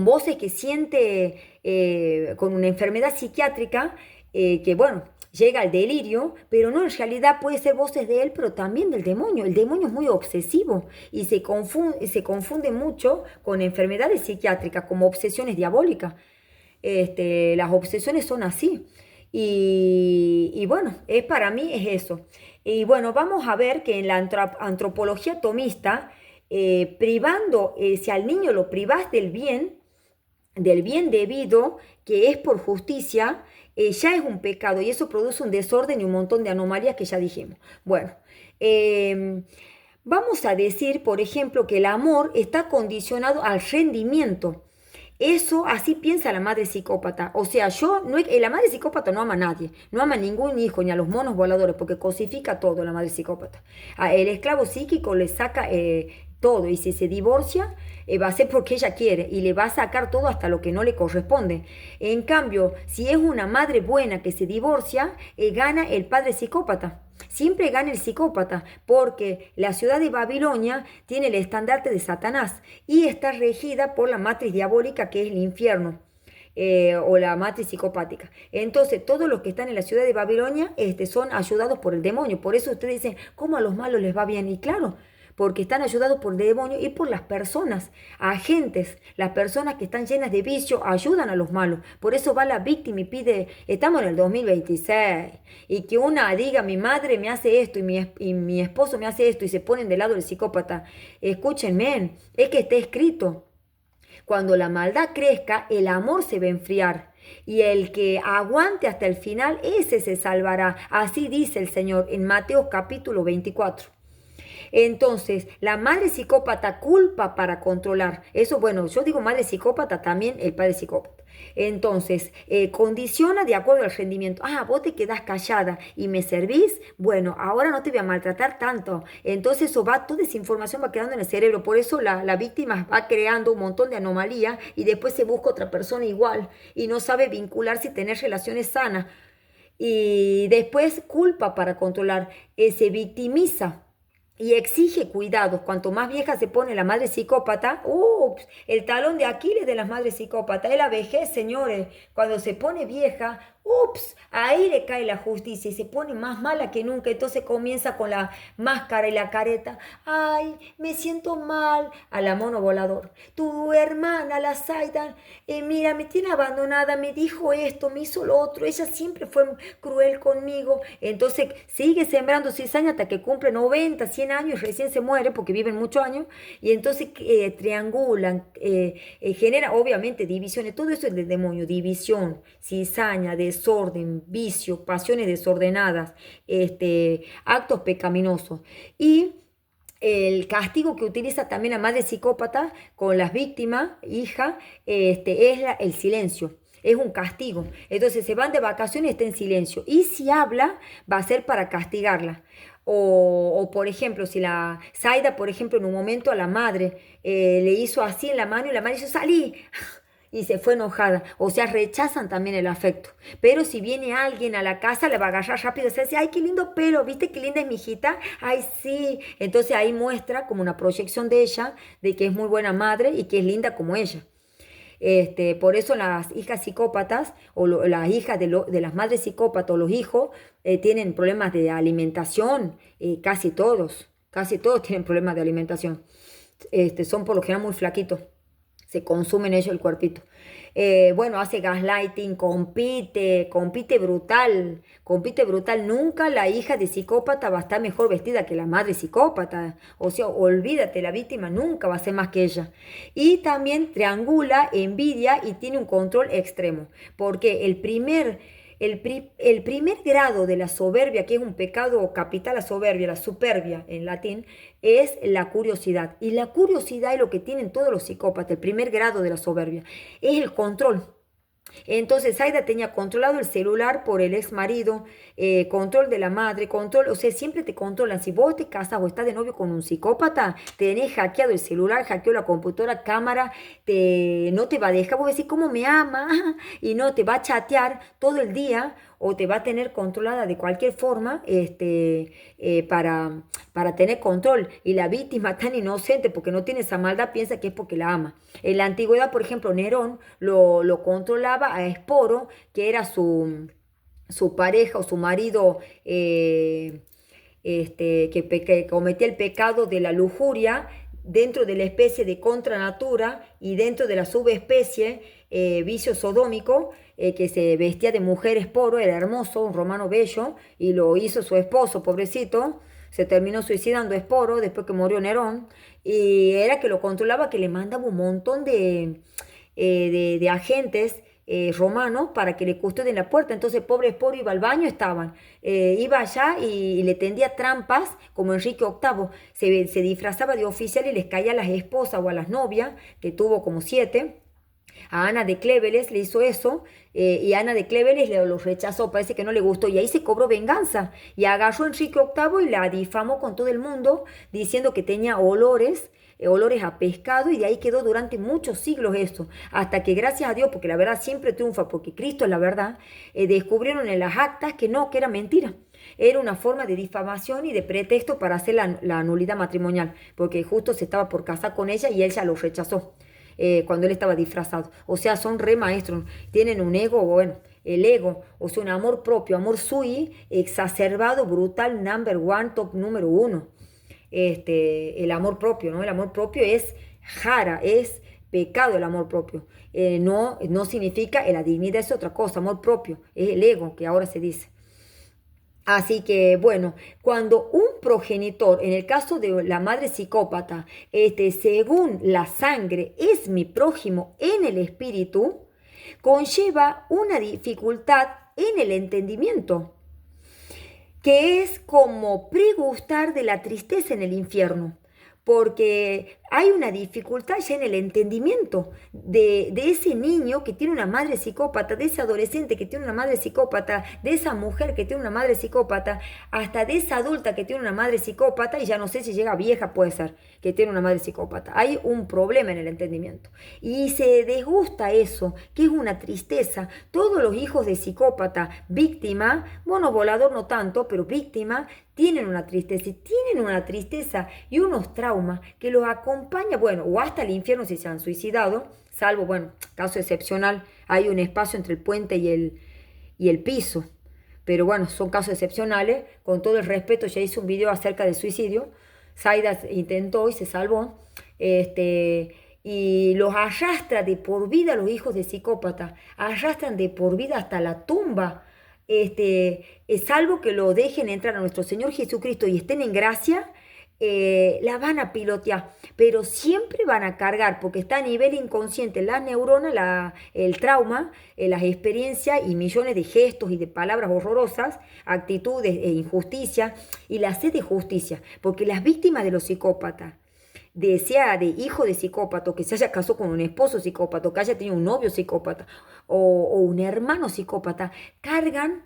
S1: voces que siente con una enfermedad psiquiátrica que, bueno, llega al delirio, pero no, en realidad puede ser voces de él, pero también del demonio. El demonio es muy obsesivo y se confunde mucho con enfermedades psiquiátricas como obsesiones diabólicas. Las obsesiones son así. Y bueno, para mí es eso. Y bueno, vamos a ver que en la antropología tomista, privando, si al niño lo privas del bien debido, que es por justicia, ya es un pecado y eso produce un desorden y un montón de anomalías que ya dijimos. Bueno, eh, vamos a decir, por ejemplo, que el amor está condicionado al rendimiento. Eso así piensa la madre psicópata. O sea, la madre psicópata no ama a nadie, no ama a ningún hijo ni a los monos voladores porque cosifica todo la madre psicópata. El esclavo psíquico le saca todo y si se divorcia va a ser porque ella quiere y le va a sacar todo hasta lo que no le corresponde. En cambio, si es una madre buena que se divorcia, gana el padre psicópata. Siempre gana el psicópata, porque la ciudad de Babilonia tiene el estandarte de Satanás y está regida por la matriz diabólica que es el infierno. O la matriz psicopática. Entonces, todos los que están en la ciudad de Babilonia son ayudados por el demonio. Por eso ustedes dicen, ¿cómo a los malos les va bien? Y claro, porque están ayudados por el demonio y por las personas, agentes, las personas que están llenas de vicio ayudan a los malos. Por eso va la víctima y pide, estamos en el 2026, y que una diga, mi madre me hace esto y mi esposo me hace esto y se ponen del lado del psicópata. Escúchenme, es que está escrito. Cuando la maldad crezca, el amor se va a enfriar. Y el que aguante hasta el final, ese se salvará. Así dice el Señor en Mateo capítulo 24. Entonces, la madre psicópata culpa para controlar. Eso, bueno, yo digo madre psicópata, también el padre psicópata. Entonces, condiciona de acuerdo al rendimiento. Ah, vos te quedás callada y me servís. Bueno, ahora no te voy a maltratar tanto. Entonces, toda esa información va quedando en el cerebro. Por eso la víctima va creando un montón de anomalías y después se busca otra persona igual y no sabe vincularse y tener relaciones sanas. Y después culpa para controlar, se victimiza y exige cuidados. Cuanto más vieja se pone la madre psicópata, ups, el talón de Aquiles de las madres psicópatas es la vejez, señores. Cuando se pone vieja, ups, ahí le cae la justicia y se pone más mala que nunca. Entonces comienza con la máscara y la careta. Ay, me siento mal. A la mono volador. Tu hermana, la Zaidan, mira, me tiene abandonada, me dijo esto, me hizo lo otro. Ella siempre fue cruel conmigo. Entonces sigue sembrando cizaña hasta que cumple 90, 100 años y recién se muere porque viven muchos años. Y entonces triangulan, genera obviamente divisiones. Todo eso es del demonio. División, cizaña, desorden, vicio, pasiones desordenadas, actos pecaminosos. Y el castigo que utiliza también la madre psicópata con las víctimas, hija, el silencio. Es un castigo. Entonces se van de vacaciones y está en silencio. Y si habla, va a ser para castigarla. Por ejemplo, si la Zaida, por ejemplo, en un momento a la madre le hizo así en la mano y la madre dijo, salí. Y se fue enojada. O sea, rechazan también el afecto. Pero si viene alguien a la casa, le va a agarrar rápido. Se dice, ay, qué lindo pelo, ¿viste qué linda es mi hijita? Ay, sí. Entonces ahí muestra como una proyección de ella, de que es muy buena madre y que es linda como ella. Por eso las hijas psicópatas o las hijas de las madres psicópatas o los hijos tienen problemas de alimentación, casi todos tienen problemas de alimentación. Son por lo general muy flaquitos, se consumen ellos el cuerpito. Bueno, hace gaslighting, compite brutal. Nunca la hija de psicópata va a estar mejor vestida que la madre psicópata. O sea, olvídate, la víctima nunca va a ser más que ella. Y también triangula, envidia y tiene un control extremo. Porque El primer grado de la soberbia, que es un pecado capital, la superbia en latín, es la curiosidad. Y la curiosidad es lo que tienen todos los psicópatas, el primer grado de la soberbia, es el control. Entonces Zaida tenía controlado el celular por el ex marido, control de la madre, control, o sea, siempre te controlan. Si vos te casas o estás de novio con un psicópata, tenés hackeado el celular, hackeó la computadora, cámara, no te va a dejar, vos decís, ¿cómo me ama? Y no, te va a chatear todo el día o te va a tener controlada de cualquier forma para tener control. Y la víctima tan inocente porque no tiene esa maldad piensa que es porque la ama. En la antigüedad, por ejemplo, Nerón lo controlaba a Esporo, que era su pareja o su marido que cometía el pecado de la lujuria dentro de la especie de contranatura y dentro de la subespecie vicio sodómico, que se vestía de mujer Esporo, era hermoso, un romano bello, y lo hizo su esposo, pobrecito, se terminó suicidando Esporo después que murió Nerón, y era que lo controlaba, que le mandaba un montón de agentes romanos para que le custodien la puerta. Entonces, pobre Esporo iba al baño, iba allá y le tendía trampas, como Enrique VIII, se disfrazaba de oficial y les caía a las esposas o a las novias, que tuvo como 7. A Ana de Cléveles le hizo eso, y Ana de Cléveles lo rechazó, parece que no le gustó, y ahí se cobró venganza y agarró a Enrique VIII y la difamó con todo el mundo diciendo que tenía olores a pescado, y de ahí quedó durante muchos siglos eso, hasta que gracias a Dios, porque la verdad siempre triunfa, porque Cristo es la verdad, descubrieron en las actas que era mentira. Era una forma de difamación y de pretexto para hacer la nulidad matrimonial, porque justo se estaba por casar con ella y él ya lo rechazó cuando él estaba disfrazado. O sea, son re maestros, tienen un ego, bueno, el ego, o sea, un amor propio, amor sui, exacerbado, brutal, number one, top número uno. El amor propio, ¿no? El amor propio es jara, es pecado el amor propio. No significa, la dignidad es otra cosa, amor propio, es el ego que ahora se dice. Así que, bueno, cuando un progenitor, en el caso de la madre psicópata, según la sangre es mi prójimo en el espíritu, conlleva una dificultad en el entendimiento, que es como pregustar de la tristeza en el infierno, porque hay una dificultad ya en el entendimiento de ese niño que tiene una madre psicópata, de ese adolescente que tiene una madre psicópata, de esa mujer que tiene una madre psicópata, hasta de esa adulta que tiene una madre psicópata, y ya no sé si llega vieja, puede ser, que tiene una madre psicópata. Hay un problema en el entendimiento. Y se desgusta eso, que es una tristeza. Todos los hijos de psicópata, víctima, bueno, volador no tanto, pero víctima, tienen una tristeza, y tienen una tristeza y unos traumas que los acompaña, bueno, o hasta el infierno si se han suicidado, salvo, bueno, caso excepcional, hay un espacio entre el puente y el piso, pero bueno, son casos excepcionales, con todo el respeto, ya hice un video acerca del suicidio, Zaida intentó y se salvó, y los arrastra de por vida los hijos de psicópatas, arrastran de por vida hasta la tumba, salvo que lo dejen entrar a nuestro Señor Jesucristo y estén en gracia, la van a pilotear, pero siempre van a cargar, porque está a nivel inconsciente las neuronas, el trauma, las experiencias y millones de gestos y de palabras horrorosas, actitudes e injusticia, y la sed de justicia, porque las víctimas de los psicópatas, sea de hijo de psicópata, que se haya casado con un esposo psicópata, que haya tenido un novio psicópata o un hermano psicópata, cargan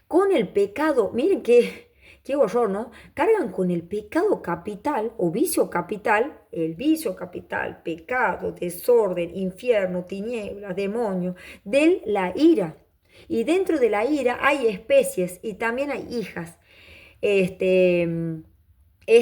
S1: con el pecado. Miren qué horror, ¿no? Cargan con el pecado capital o vicio capital, el vicio capital, pecado, desorden, infierno, tinieblas, demonio, de la ira. Y dentro de la ira hay especies y también hay hijas. Es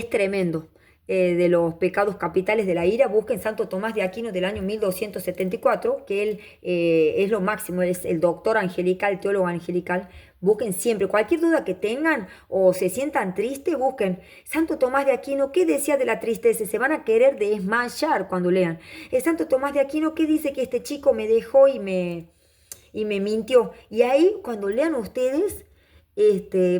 S1: tremendo. De los pecados capitales de la ira, busquen Santo Tomás de Aquino del año 1274, que él es lo máximo, él es el doctor angelical, el teólogo angelical. Busquen siempre, cualquier duda que tengan o se sientan tristes, busquen Santo Tomás de Aquino, ¿qué decía de la tristeza? Se van a querer desmayar cuando lean. Santo Tomás de Aquino, ¿qué dice? Que este chico me dejó y me mintió. Y ahí, cuando lean ustedes,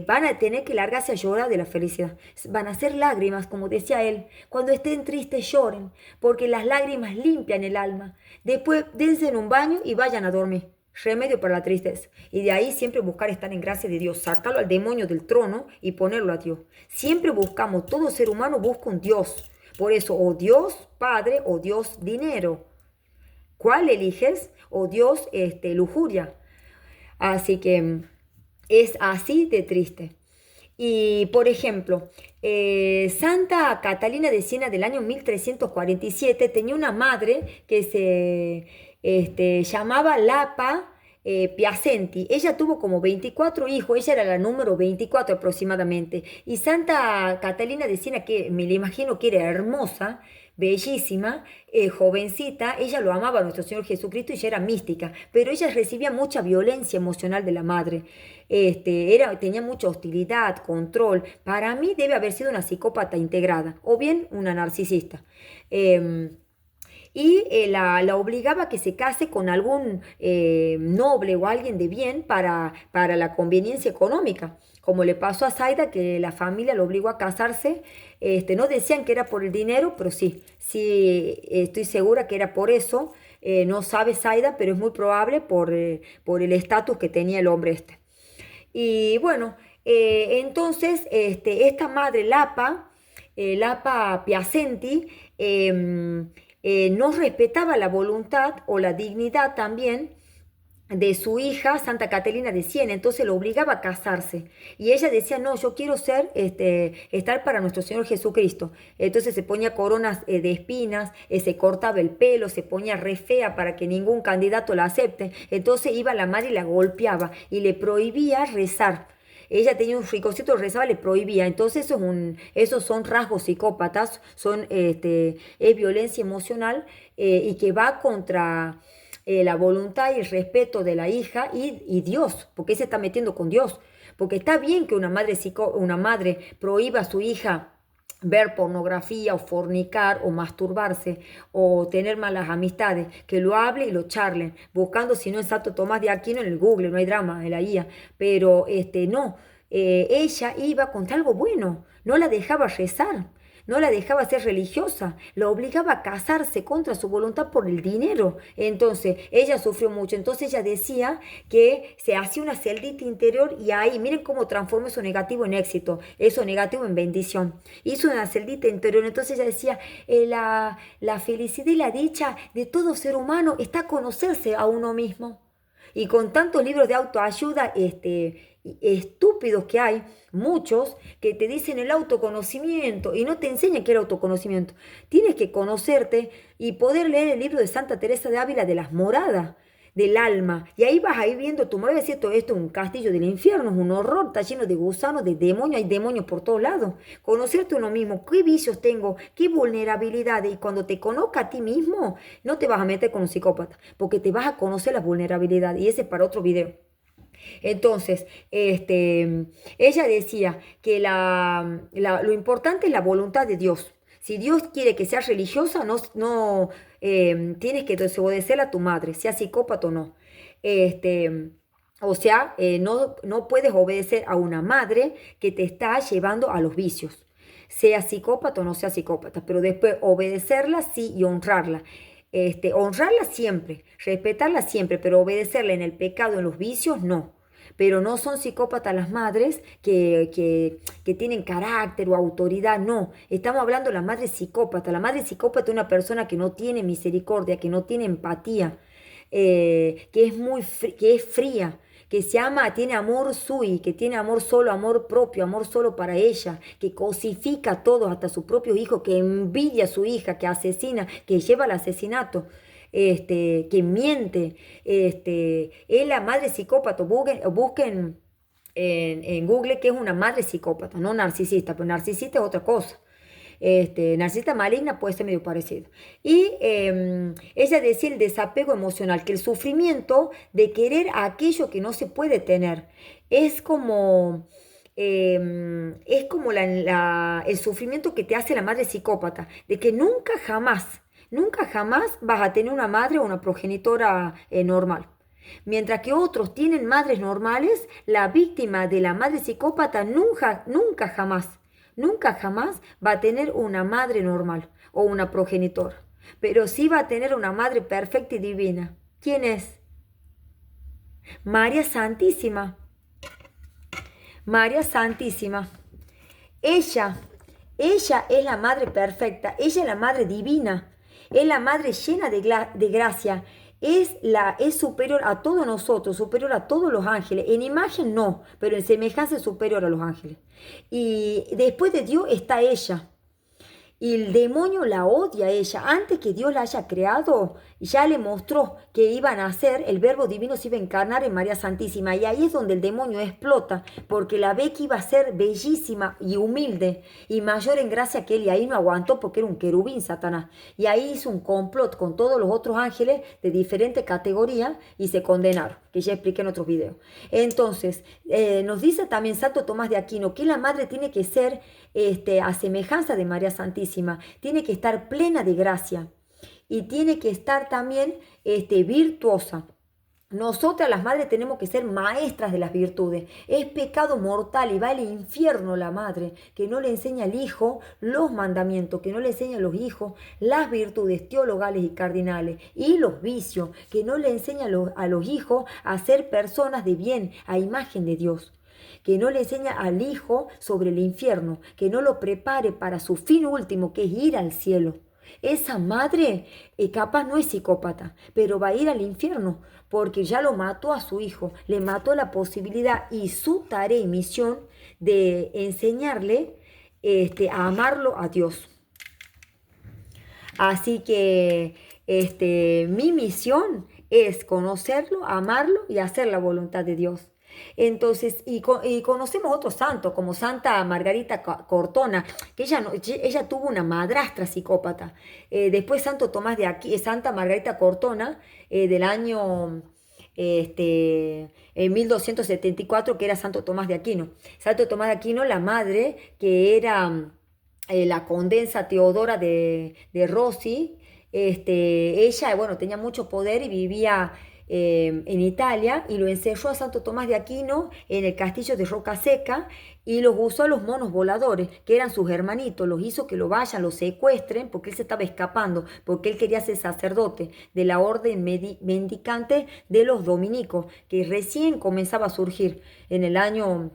S1: van a tener que largarse a llorar de la felicidad. Van a ser lágrimas, como decía él. Cuando estén tristes lloren, porque las lágrimas limpian el alma. Después dense en un baño y vayan a dormir. remedio para la tristeza. Y de ahí siempre buscar estar en gracia de Dios, sacarlo al demonio del trono y ponerlo a Dios. Siempre buscamos, todo ser humano busca un Dios. Por eso, o Dios Padre o Dios dinero. ¿Cuál eliges? O Dios lujuria. Así que es así de triste. Y por ejemplo, Santa Catalina de Siena del año 1347 tenía una madre que se llamaba Lapa Piacenti. Ella tuvo como 24 hijos, ella era la número 24 aproximadamente. Y Santa Catalina de Siena, que me la imagino que era hermosa, bellísima, jovencita, ella lo amaba a nuestro Señor Jesucristo y ella era mística, pero ella recibía mucha violencia emocional de la madre. Tenía mucha hostilidad, control. Para mí debe haber sido una psicópata integrada o bien una narcisista. La obligaba a que se case con algún noble o alguien de bien para la conveniencia económica, como le pasó a Zaida, que la familia lo obligó a casarse. No decían que era por el dinero, pero sí, sí, estoy segura que era por eso. No sabe Zaida, pero es muy probable por el estatus que tenía el hombre este. Y bueno, entonces esta madre Lapa, Lapa Piacenti, no respetaba la voluntad o la dignidad también de su hija Santa Catalina de Siena, entonces lo obligaba a casarse. Y ella decía, no, yo quiero estar para nuestro Señor Jesucristo. Entonces se ponía coronas de espinas, se cortaba el pelo, se ponía re fea para que ningún candidato la acepte. Entonces iba la madre y la golpeaba y le prohibía rezar. Ella tenía un ricocito, rezaba, le prohibía. Entonces esos son rasgos psicópatas, es violencia emocional y que va contra la voluntad y el respeto de la hija y Dios, porque se está metiendo con Dios. Porque está bien que una madre prohíba a su hija ver pornografía o fornicar o masturbarse o tener malas amistades, que lo hable y lo charlen, buscando si no es Santo Tomás de Aquino en el Google, no hay drama en la guía, pero no, ella iba contra algo bueno, no la dejaba rezar, no la dejaba ser religiosa, la obligaba a casarse contra su voluntad por el dinero. Entonces, ella sufrió mucho. Entonces, ella decía que se hacía una celdita interior y ahí, miren cómo transforma eso negativo en éxito, eso negativo en bendición. Hizo una celdita interior. Entonces, ella decía, la felicidad y la dicha de todo ser humano está conocerse a uno mismo. Y con tantos libros de autoayuda, estúpidos que hay, muchos que te dicen el autoconocimiento y no te enseñan qué es el autoconocimiento. Tienes que conocerte y poder leer el libro de Santa Teresa de Ávila de las moradas del alma. Y ahí vas a ir viendo tu morada, decir, todo esto es un castillo del infierno, es un horror, está lleno de gusanos, de demonios, hay demonios por todos lados. Conocerte uno mismo, qué vicios tengo, qué vulnerabilidades. Y cuando te conozca a ti mismo, no te vas a meter con un psicópata, porque te vas a conocer las vulnerabilidades. Y ese es para otro video. Entonces, ella decía que lo importante es la voluntad de Dios. Si Dios quiere que seas religiosa, no tienes que desobedecer a tu madre, sea psicópata o no. No puedes obedecer a una madre que te está llevando a los vicios, sea psicópata o no sea psicópata, pero después obedecerla sí y honrarla. Honrarla siempre, respetarla siempre, pero obedecerla en el pecado, en los vicios, no. Pero no son psicópatas las madres que tienen carácter o autoridad, no. Estamos hablando de la madre psicópata. La madre psicópata es una persona que no tiene misericordia, que no tiene empatía, que es fría, que se ama, tiene amor sui, que tiene amor solo, amor propio, amor solo para ella, que cosifica a todos, hasta a su propio hijo, que envidia a su hija, que asesina, que lleva al asesinato. Que miente, es la madre psicópata. Busquen en Google que es una madre psicópata, no narcisista, pero narcisista es otra cosa. Narcisista maligna puede ser medio parecido. Y ella decía el desapego emocional, que el sufrimiento de querer aquello que no se puede tener es como el sufrimiento que te hace la madre psicópata, de que nunca jamás vas a tener una madre o una progenitora normal. Mientras que otros tienen madres normales, la víctima de la madre psicópata nunca jamás va a tener una madre normal o una progenitora. Pero sí va a tener una madre perfecta y divina. ¿Quién es? María Santísima, María Santísima. Ella, ella es la Madre perfecta, ella es la Madre divina, es la Madre llena de gracia, es superior a todos nosotros, superior a todos los ángeles. En imagen no, pero en semejanza es superior a los ángeles. Y después de Dios está ella. Y el demonio la odia a ella. Antes que Dios la haya creado, ya le mostró que iban a hacer, el verbo divino se iba a encarnar en María Santísima. Y ahí es donde el demonio explota, porque la ve que iba a ser bellísima y humilde y mayor en gracia que él. Y ahí no aguantó porque era un querubín, Satanás. Y ahí hizo un complot con todos los otros ángeles de diferentes categorías y se condenaron, que ya expliqué en otros videos. Entonces, nos dice también Santo Tomás de Aquino que la madre tiene que ser a semejanza de María Santísima, tiene que estar plena de gracia y tiene que estar también virtuosa. Nosotras las madres tenemos que ser maestras de las virtudes. Es pecado mortal y va al infierno la madre que no le enseña al hijo los mandamientos, que no le enseña a los hijos las virtudes teologales y cardinales y los vicios, que no le enseña a los hijos a ser personas de bien, a imagen de Dios, que no le enseña al hijo sobre el infierno, que no lo prepare para su fin último, que es ir al cielo. Esa madre capaz no es psicópata, pero va a ir al infierno porque ya lo mató a su hijo, le mató la posibilidad y su tarea y misión de enseñarle a amarlo a Dios. Así que mi misión es conocerlo, amarlo y hacer la voluntad de Dios. Entonces, y conocemos otros santos, como Santa Margarita Cortona, que ella tuvo una madrastra psicópata. Después Santo Tomás de Aquino, Santa Margarita Cortona, del año en 1274, que era Santo Tomás de Aquino. Santo Tomás de Aquino, la madre, que era la condesa Teodora de Rossi, ella, bueno, tenía mucho poder y vivía en Italia, y lo encerró a Santo Tomás de Aquino en el castillo de Rocaseca y los usó a los monos voladores, que eran sus hermanitos, los hizo que lo vayan, lo secuestren, porque él se estaba escapando, porque él quería ser sacerdote de la orden mendicante de los dominicos, que recién comenzaba a surgir en el año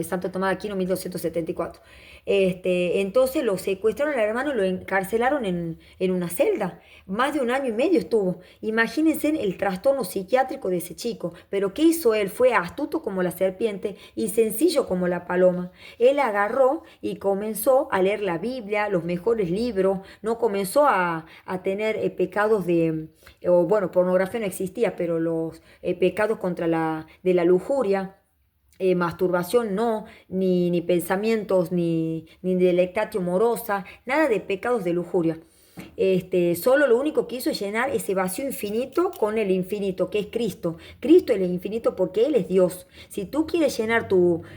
S1: Santo Tomás de Aquino, 1274. Entonces lo secuestraron al hermano y lo encarcelaron en una celda. Más de 1 año y medio estuvo. Imagínense el trastorno psiquiátrico de ese chico. Pero ¿qué hizo él? Fue astuto como la serpiente y sencillo como la paloma. Él agarró y comenzó a leer la Biblia, los mejores libros. No comenzó a tener pecados pornografía no existía, pero los pecados de la lujuria. Masturbación no, ni pensamientos, ni delectatio morosa, nada de pecados de lujuria. Solo lo único que hizo es llenar ese vacío infinito con el infinito, que es Cristo. Cristo es el infinito porque Él es Dios. Si tú quieres llenar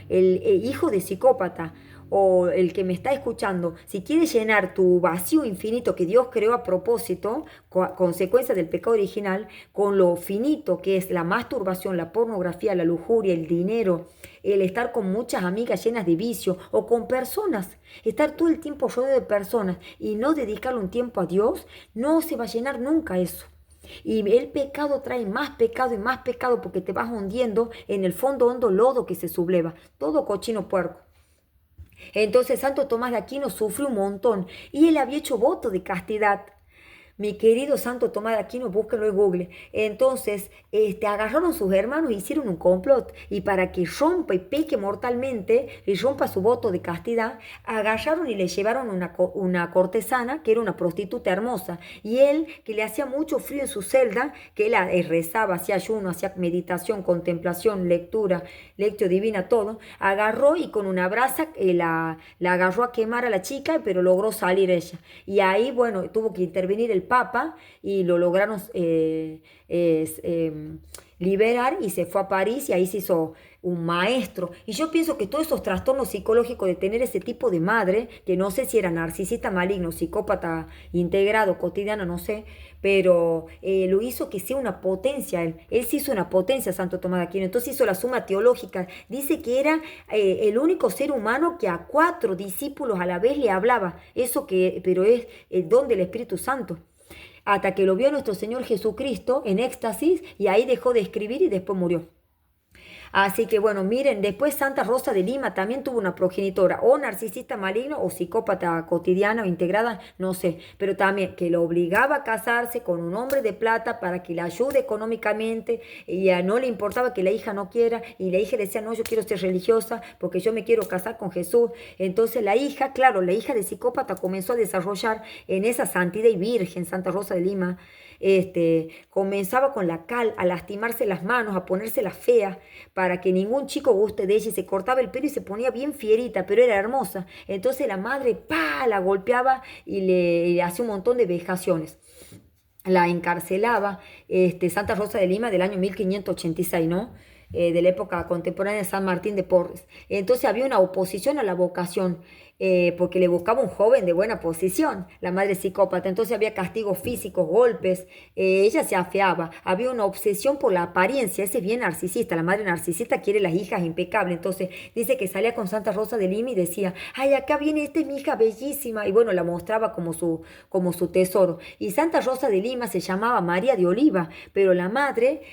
S1: el hijo de psicópata, o el que me está escuchando, si quieres llenar tu vacío infinito que Dios creó a propósito, consecuencia del pecado original, con lo finito que es la masturbación, la pornografía, la lujuria, el dinero, el estar con muchas amigas llenas de vicio o con personas, estar todo el tiempo rodeado de personas y no dedicarle un tiempo a Dios, no se va a llenar nunca eso. Y el pecado trae más pecado y más pecado porque te vas hundiendo en el fondo hondo lodo que se subleva, todo cochino puerco. Entonces Santo Tomás de Aquino sufrió un montón y él había hecho voto de castidad. Mi querido Santo Tomás de Aquino, búsquenlo en Google. Entonces, agarraron sus hermanos e hicieron un complot. Y para que rompa y peque mortalmente y rompa su voto de castidad, agarraron y le llevaron una cortesana, que era una prostituta hermosa. Y él, que le hacía mucho frío en su celda, que él rezaba, hacía ayuno, hacía meditación, contemplación, lectura, lectio divina, todo, agarró y con una brasa la agarró a quemar a la chica, pero logró salir ella. Y ahí, bueno, tuvo que intervenir el Papa y lo lograron liberar y se fue a París y ahí se hizo un maestro. Y yo pienso que todos esos trastornos psicológicos de tener ese tipo de madre, que no sé si era narcisista maligno, psicópata integrado, cotidiano, no sé, pero lo hizo que sea una potencia. Él se hizo una potencia, Santo Tomás de Aquino. Entonces hizo la suma teológica. Dice que era el único ser humano que a 4 discípulos a la vez le hablaba. Pero es el don del Espíritu Santo. hasta que lo vio nuestro Señor Jesucristo en éxtasis y ahí dejó de escribir y después murió. Así que bueno, miren, después Santa Rosa de Lima también tuvo una progenitora, o narcisista maligno o psicópata cotidiana o integrada, no sé, pero también que lo obligaba a casarse con un hombre de plata para que la ayude económicamente, y a no le importaba que la hija no quiera, y la hija decía, no, yo quiero ser religiosa porque yo me quiero casar con Jesús. Entonces la hija, claro, la hija de psicópata comenzó a desarrollar en esa santidad y virgen, Santa Rosa de Lima, comenzaba con la cal a lastimarse las manos, a ponerse las feas, para que ningún chico guste de ella y se cortaba el pelo y se ponía bien fierita, pero era hermosa. Entonces la madre, ¡pa!, la golpeaba y le hacía un montón de vejaciones. La encarcelaba, Santa Rosa de Lima del año 1586, ¿no? De la época contemporánea de San Martín de Porres. Entonces había una oposición a la vocación, porque le buscaba un joven de buena posición, la madre psicópata. Entonces había castigos físicos, golpes, ella se afeaba, había una obsesión por la apariencia, ese es bien narcisista, la madre narcisista quiere las hijas impecables. Entonces dice que salía con Santa Rosa de Lima y decía, ay, acá viene, esta es mi hija bellísima, y bueno, la mostraba como su tesoro. Y Santa Rosa de Lima se llamaba María de Oliva, pero la madre,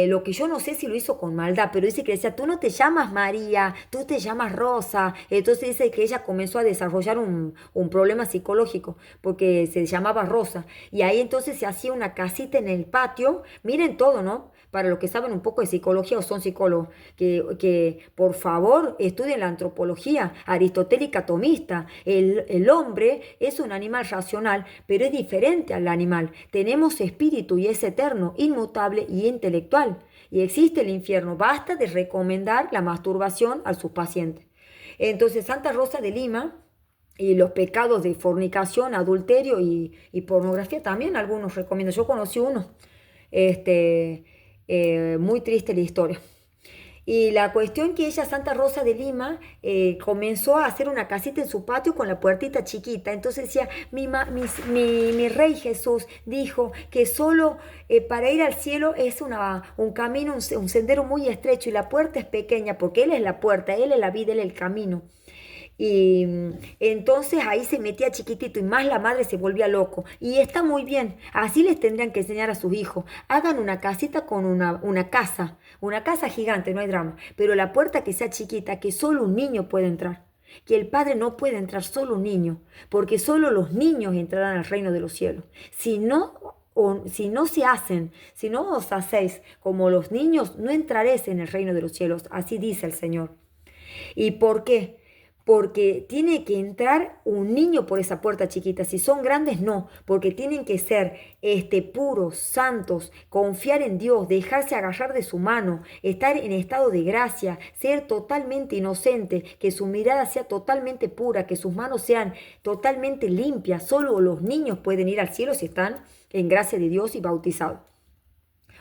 S1: lo que yo no sé si lo hizo con maldad, pero dice que decía, tú no te llamas María, tú te llamas Rosa. Entonces dice que ella comenzó a desarrollar un problema psicológico porque se llamaba Rosa. Y ahí entonces se hacía una casita en el patio. Miren todo, ¿no? Para los que saben un poco de psicología o son psicólogos, que por favor estudien la antropología aristotélica tomista. El hombre es un animal racional, pero es diferente al animal. Tenemos espíritu y es eterno, inmutable y intelectual. Y existe el infierno. Basta de recomendar la masturbación a sus pacientes. Entonces, Santa Rosa de Lima y los pecados de fornicación, adulterio y pornografía también algunos recomiendo. Yo conocí uno. Muy triste la historia. Y la cuestión que ella, Santa Rosa de Lima, comenzó a hacer una casita en su patio con la puertita chiquita. Entonces decía, mi rey Jesús dijo que solo para ir al cielo es un camino, un sendero muy estrecho y la puerta es pequeña porque Él es la puerta, Él es la vida, Él es el camino. Y entonces ahí se metía chiquitito y más la madre se volvía loco. Y está muy bien, así les tendrían que enseñar a sus hijos. Hagan una casita con una casa gigante, no hay drama, pero la puerta que sea chiquita, que solo un niño puede entrar. Que el padre no puede entrar, solo un niño, porque solo los niños entrarán al reino de los cielos. Si no si no os hacéis como los niños, no entraréis en el reino de los cielos, así dice el Señor. ¿Y por qué? Porque tiene que entrar un niño por esa puerta chiquita. Si son grandes, no, porque tienen que ser puros, santos, confiar en Dios, dejarse agarrar de su mano, estar en estado de gracia, ser totalmente inocente, que su mirada sea totalmente pura, que sus manos sean totalmente limpias. Solo los niños pueden ir al cielo si están en gracia de Dios y bautizados.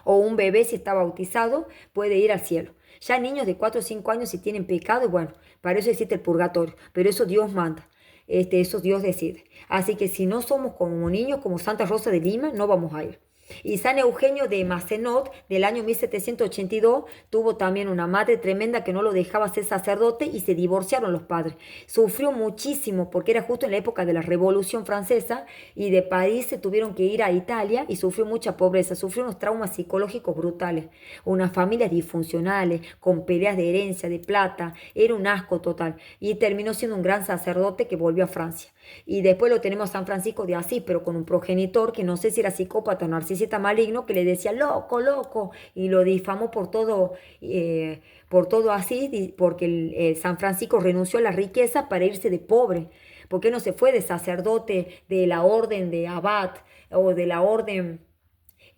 S1: O un bebé, si está bautizado, puede ir al cielo. Ya niños de 4 o 5 años, si tienen pecado, bueno, para eso existe el purgatorio, pero eso Dios manda, eso Dios decide. Así que si no somos como niños, como Santa Rosa de Lima, no vamos a ir. Y San Eugenio de Macenot, del año 1782, tuvo también una madre tremenda que no lo dejaba ser sacerdote y se divorciaron los padres. Sufrió muchísimo porque era justo en la época de la Revolución Francesa y de París se tuvieron que ir a Italia y sufrió mucha pobreza, sufrió unos traumas psicológicos brutales, unas familias disfuncionales, con peleas de herencia, de plata, era un asco total y terminó siendo un gran sacerdote que volvió a Francia. Y después lo tenemos a San Francisco de Asís, pero con un progenitor que no sé si era psicópata o narcisista maligno, que le decía loco, loco, y lo difamó por todo Asís, porque San Francisco renunció a la riqueza para irse de pobre. ¿Por qué no se fue de sacerdote de la orden de abad o de la orden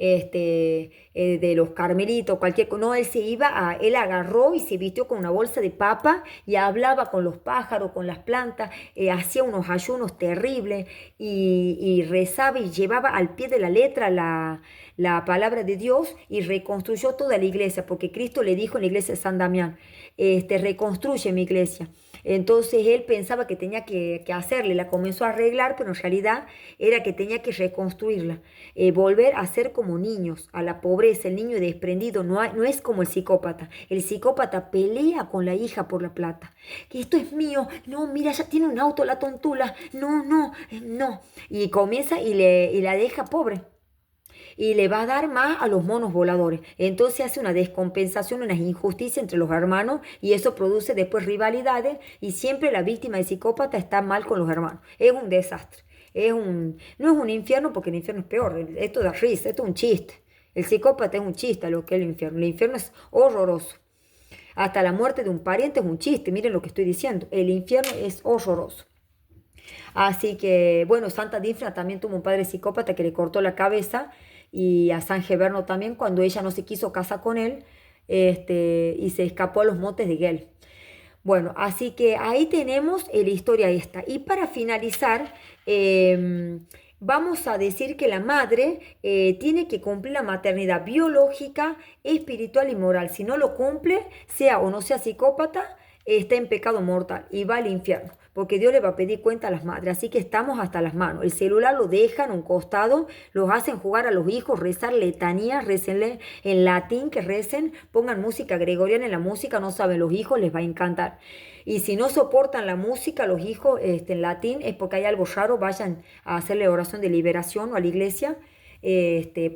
S1: de los carmelitos, cualquier cosa? No, él agarró y se vistió con una bolsa de papa y hablaba con los pájaros, con las plantas, hacía unos ayunos terribles y rezaba y llevaba al pie de la letra la palabra de Dios y reconstruyó toda la iglesia, porque Cristo le dijo en la iglesia de San Damián, reconstruye mi iglesia. Entonces él pensaba que tenía que hacerle, la comenzó a arreglar, pero en realidad era que tenía que reconstruirla, volver a ser como niños, a la pobreza, el niño desprendido, no es como el psicópata. El psicópata pelea con la hija por la plata. Que esto es mío, no, mira, ya tiene un auto la tontula, no, no, no. Y comienza y la deja pobre y le va a dar más a los monos voladores. Entonces hace una descompensación, una injusticia entre los hermanos y eso produce después rivalidades y siempre la víctima de psicópata está mal con los hermanos. Es un desastre. No es un infierno porque el infierno es peor. Esto da risa, esto es un chiste. El psicópata es un chiste a lo que es el infierno. El infierno es horroroso. Hasta la muerte de un pariente es un chiste. Miren lo que estoy diciendo. El infierno es horroroso. Así que, bueno, Santa Difna también tuvo un padre psicópata que le cortó la cabeza y a San Geberno también cuando ella no se quiso casar con él y se escapó a los montes de Gel. Bueno, así que ahí tenemos la historia esta. Y para finalizar, vamos a decir que la madre tiene que cumplir la maternidad biológica, espiritual y moral. Si no lo cumple, sea o no sea psicópata, está en pecado mortal y va al infierno, porque Dios le va a pedir cuenta a las madres. Así que estamos hasta las manos. El celular lo dejan a un costado, los hacen jugar a los hijos, rezar letanías, recenle en latín, que recen, pongan música gregoriana en la música, no saben los hijos, les va a encantar. Y si no soportan la música, los hijos en latín, es porque hay algo raro, vayan a hacerle oración de liberación o a la iglesia,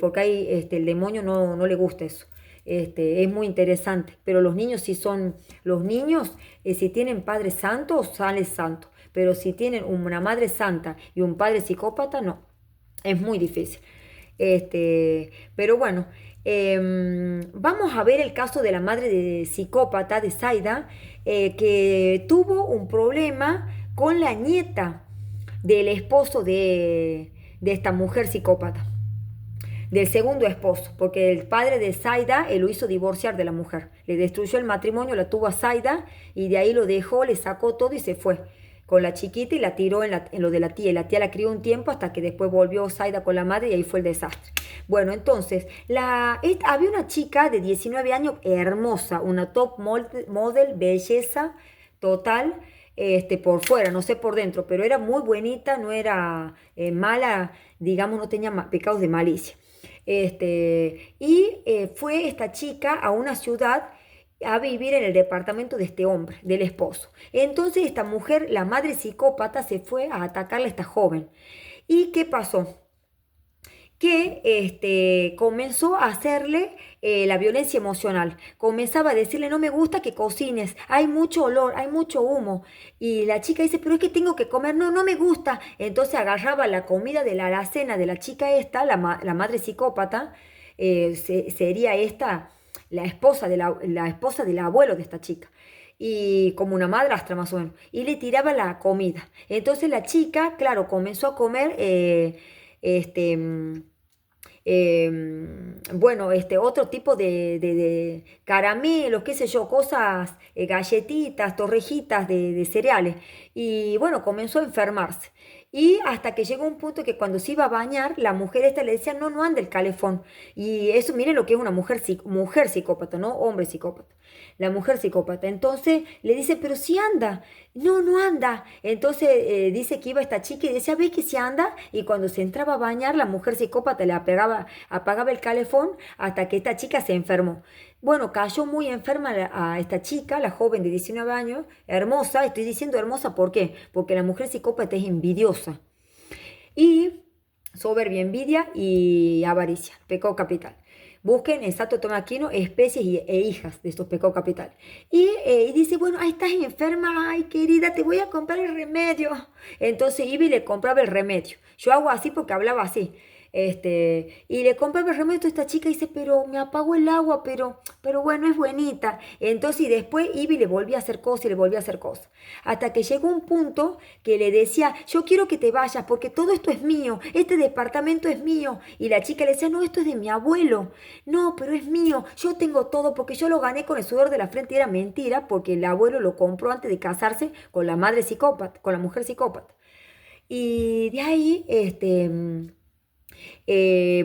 S1: porque hay, el demonio no le gusta eso. Es muy interesante, pero los niños si son, los niños si tienen padres santos, salen santos, pero si tienen una madre santa y un padre psicópata, no, es muy difícil. Pero bueno, vamos a ver el caso de la madre de psicópata, de Zaida, que tuvo un problema con la nieta del esposo de esta mujer psicópata, del segundo esposo, porque el padre de Zaida lo hizo divorciar de la mujer. Le destruyó el matrimonio, la tuvo a Zaida y de ahí lo dejó, le sacó todo y se fue con la chiquita y la tiró en lo de la tía. Y la tía la crió un tiempo hasta que después volvió Zaida con la madre y ahí fue el desastre. Bueno, entonces, había una chica de 19 años hermosa, una top model, belleza total, por fuera, no sé por dentro, pero era muy bonita, no era mala, digamos, no tenía pecados de malicia. Fue esta chica a una ciudad a vivir en el departamento de este hombre, del esposo. Entonces esta mujer, la madre psicópata, se fue a atacarle a esta joven. ¿Y qué pasó? Que comenzó a hacerle la violencia emocional. Comenzaba a decirle, no me gusta que cocines, hay mucho olor, hay mucho humo. Y la chica dice, pero es que tengo que comer, no, no me gusta. Entonces agarraba la comida de la alacena de la chica esta, la madre psicópata, sería esta la esposa, la esposa del abuelo de esta chica. Y como una madrastra más o menos. Y le tiraba la comida. Entonces la chica, claro, comenzó a comer este, mm, bueno, otro tipo de caramelos, qué sé yo, cosas, galletitas, torrejitas de cereales. Y bueno, comenzó a enfermarse. Y hasta que llegó un punto que cuando se iba a bañar, la mujer esta le decía, no, no ande el calefón. Y eso, miren lo que es una mujer, mujer psicópata, no hombre psicópata. La mujer psicópata. Entonces le dice, pero si anda. No, no anda. Entonces dice que iba esta chica y decía, ¿ves que si anda? Y cuando se entraba a bañar, la mujer psicópata le apagaba el calefón hasta que esta chica se enfermó. Bueno, cayó muy enferma a esta chica, la joven de 19 años, hermosa. Estoy diciendo hermosa, ¿por qué? Porque la mujer psicópata es envidiosa. Y soberbia, envidia y avaricia, pecado capital. Busquen en Santo Tomás Aquino especies e hijas de estos pecados capitales. Y dice, bueno, ahí estás enferma, ay querida, te voy a comprar el remedio. Entonces iba y le compraba el remedio. Yo hago así porque hablaba así. Y le compraba el remedio a esta chica y dice, pero me apagó el agua, pero bueno, es buenita. Entonces y después iba y le volvía a hacer cosas y le volvía a hacer cosas. Hasta que llegó un punto que le decía, yo quiero que te vayas porque todo esto es mío, este departamento es mío. Y la chica le decía, no, esto es de mi abuelo. No, pero es mío, yo tengo todo porque yo lo gané con el sudor de la frente y era mentira porque el abuelo lo compró antes de casarse con la madre psicópata, con la mujer psicópata. Y de ahí,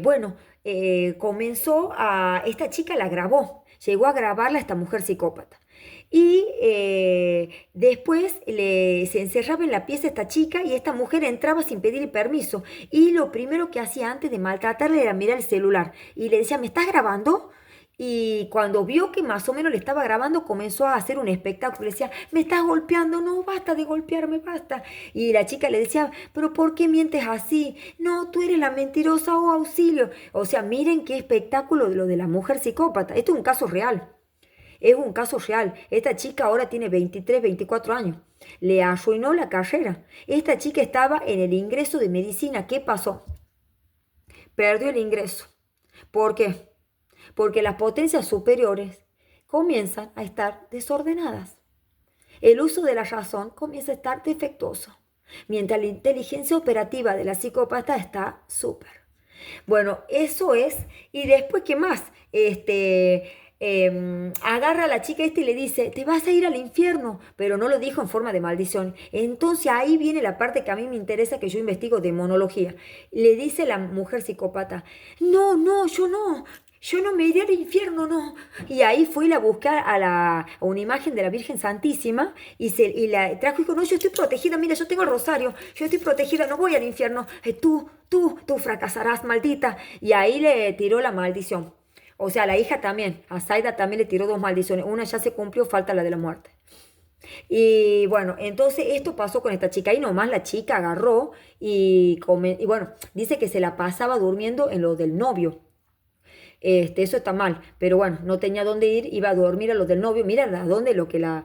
S1: bueno, esta chica la grabó, llegó a grabarla esta mujer psicópata. Y después se encerraba en la pieza esta chica y esta mujer entraba sin pedirle permiso. Y lo primero que hacía antes de maltratarle era mirar el celular. Y le decía, ¿me estás grabando? Y cuando vio que más o menos le estaba grabando, comenzó a hacer un espectáculo. Le decía, me estás golpeando, no, basta de golpearme, basta. Y la chica le decía, pero ¿por qué mientes así? No, tú eres la mentirosa, oh auxilio. O sea, miren qué espectáculo de lo de la mujer psicópata. Esto es un caso real. Es un caso real. Esta chica ahora tiene 23, 24 años. Le arruinó la carrera. Esta chica estaba en el ingreso de medicina. ¿Qué pasó? Perdió el ingreso. ¿Por qué? Porque las potencias superiores comienzan a estar desordenadas. El uso de la razón comienza a estar defectuoso, mientras la inteligencia operativa de la psicópata está súper. Bueno, eso es. Y después, ¿qué más? Agarra a la chica y le dice, te vas a ir al infierno, pero no lo dijo en forma de maldición. Entonces ahí viene la parte que a mí me interesa, que yo investigo demonología. Le dice la mujer psicópata, no, no, yo no me iré al infierno, no. Y ahí fue y la busqué a una imagen de la Virgen Santísima y la trajo y dijo, no, yo estoy protegida, mira, yo tengo el rosario, yo estoy protegida, no voy al infierno. Tú fracasarás, maldita. Y ahí le tiró la maldición. O sea, la hija también, a Zaida también le tiró dos maldiciones. Una ya se cumplió, falta la de la muerte. Y bueno, entonces esto pasó con esta chica. Y nomás la chica agarró y bueno, dice que se la pasaba durmiendo en lo del novio. Eso está mal, pero bueno, no tenía dónde ir, iba a dormir a los del novio. Mira a dónde lo que la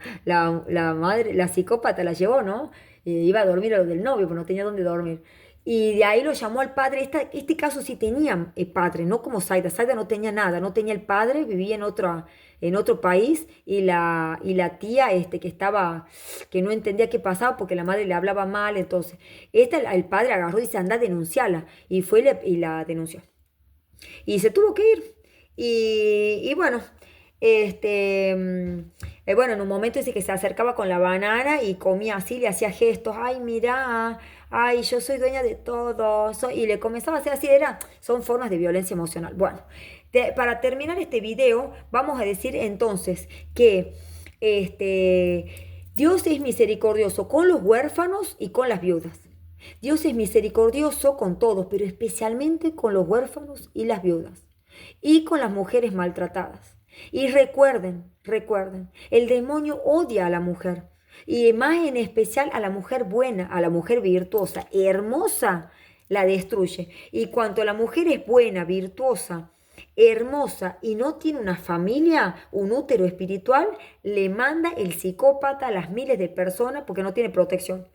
S1: madre, la psicópata la llevó, ¿no? Iba a dormir a los del novio, pero no tenía dónde dormir. Y de ahí lo llamó al padre. Este caso sí tenía padre, no como Zaida. Zaida no tenía nada, no tenía el padre, vivía en otro país y la tía que no entendía qué pasaba porque la madre le hablaba mal. Entonces, el padre agarró y dice, anda a denunciarla. Y fue y la denunció. Y se tuvo que ir. Y bueno, bueno, en un momento dice que se acercaba con la banana y comía así, le hacía gestos, ay, mira, ay, yo soy dueña de todo, y le comenzaba a hacer así, son formas de violencia emocional. Bueno, para terminar este video, vamos a decir entonces que Dios es misericordioso con los huérfanos y con las viudas. Dios es misericordioso con todos, pero especialmente con los huérfanos y las viudas, y con las mujeres maltratadas. Y recuerden, el demonio odia a la mujer, y más en especial a la mujer buena, a la mujer virtuosa, hermosa, la destruye. Y cuanto la mujer es buena, virtuosa, hermosa y no tiene una familia, un útero espiritual, le manda el psicópata a las miles de personas porque no tiene protección.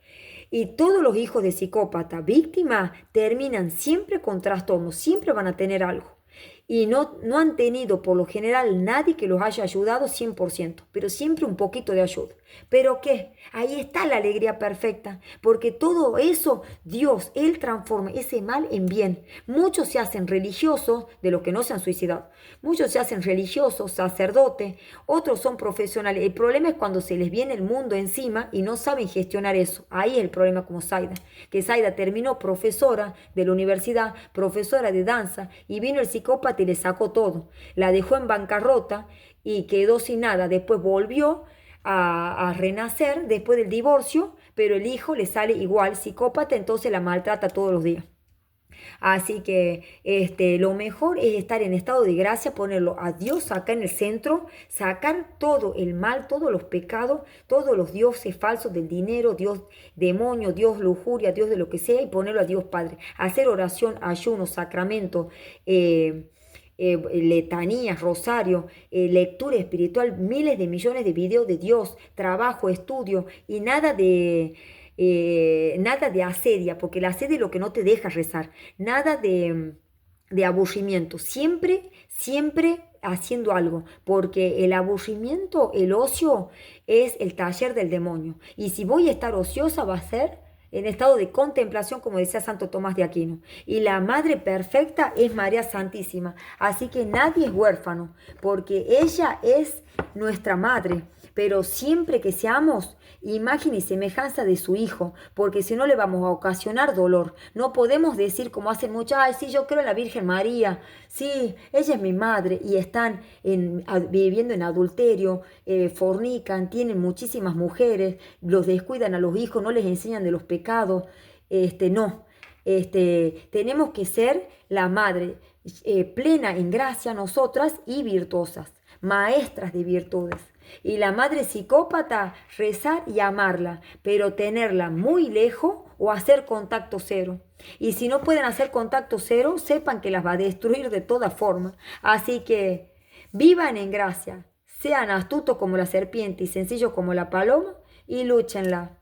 S1: Y todos los hijos de psicópata, víctima, terminan siempre con trastornos, siempre van a tener algo. Y no han tenido por lo general nadie que los haya ayudado 100%, pero siempre un poquito de ayuda. ¿Pero qué? Ahí está la alegría perfecta, porque todo eso Dios, Él transforma ese mal en bien. Muchos se hacen religiosos de los que no se han suicidado. Muchos se hacen religiosos, sacerdotes, otros son profesionales. El problema es cuando se les viene el mundo encima y no saben gestionar eso. Ahí es el problema como Zaida, que Zaida terminó profesora de la universidad, profesora de danza, y vino el psicópata y le sacó todo. La dejó en bancarrota y quedó sin nada. Después volvió a renacer después del divorcio, pero el hijo le sale igual psicópata, entonces la maltrata todos los días. Así que lo mejor es estar en estado de gracia, ponerlo a Dios acá en el centro, sacar todo el mal, todos los pecados, todos los dioses falsos del dinero, Dios demonio, Dios lujuria, Dios de lo que sea, y ponerlo a Dios Padre. Hacer oración, ayuno, sacramento, letanías, rosario, lectura espiritual, miles de millones de videos de Dios, trabajo, estudio y nada de asedia, porque la asedia es lo que no te deja rezar, nada de aburrimiento, siempre haciendo algo, porque el aburrimiento, el ocio es el taller del demonio, y si voy a estar ociosa va a ser en estado de contemplación, como decía Santo Tomás de Aquino. Y la Madre perfecta es María Santísima. Así que nadie es huérfano, porque ella es nuestra Madre. pero siempre que seamos imagen y semejanza de su Hijo, porque si no le vamos a ocasionar dolor. No podemos decir como hacen muchos, ay, sí, yo creo en la Virgen María, sí, ella es mi madre, y están viviendo en adulterio, fornican, tienen muchísimas mujeres, los descuidan a los hijos, no les enseñan de los pecados. No, tenemos que ser la madre plena en gracia nosotras y virtuosas, maestras de virtudes. Y la madre psicópata, rezar y amarla, pero tenerla muy lejos o hacer contacto cero. Y si no pueden hacer contacto cero, sepan que las va a destruir de todas formas. Así que vivan en gracia, sean astutos como la serpiente y sencillos como la paloma y lúchenla.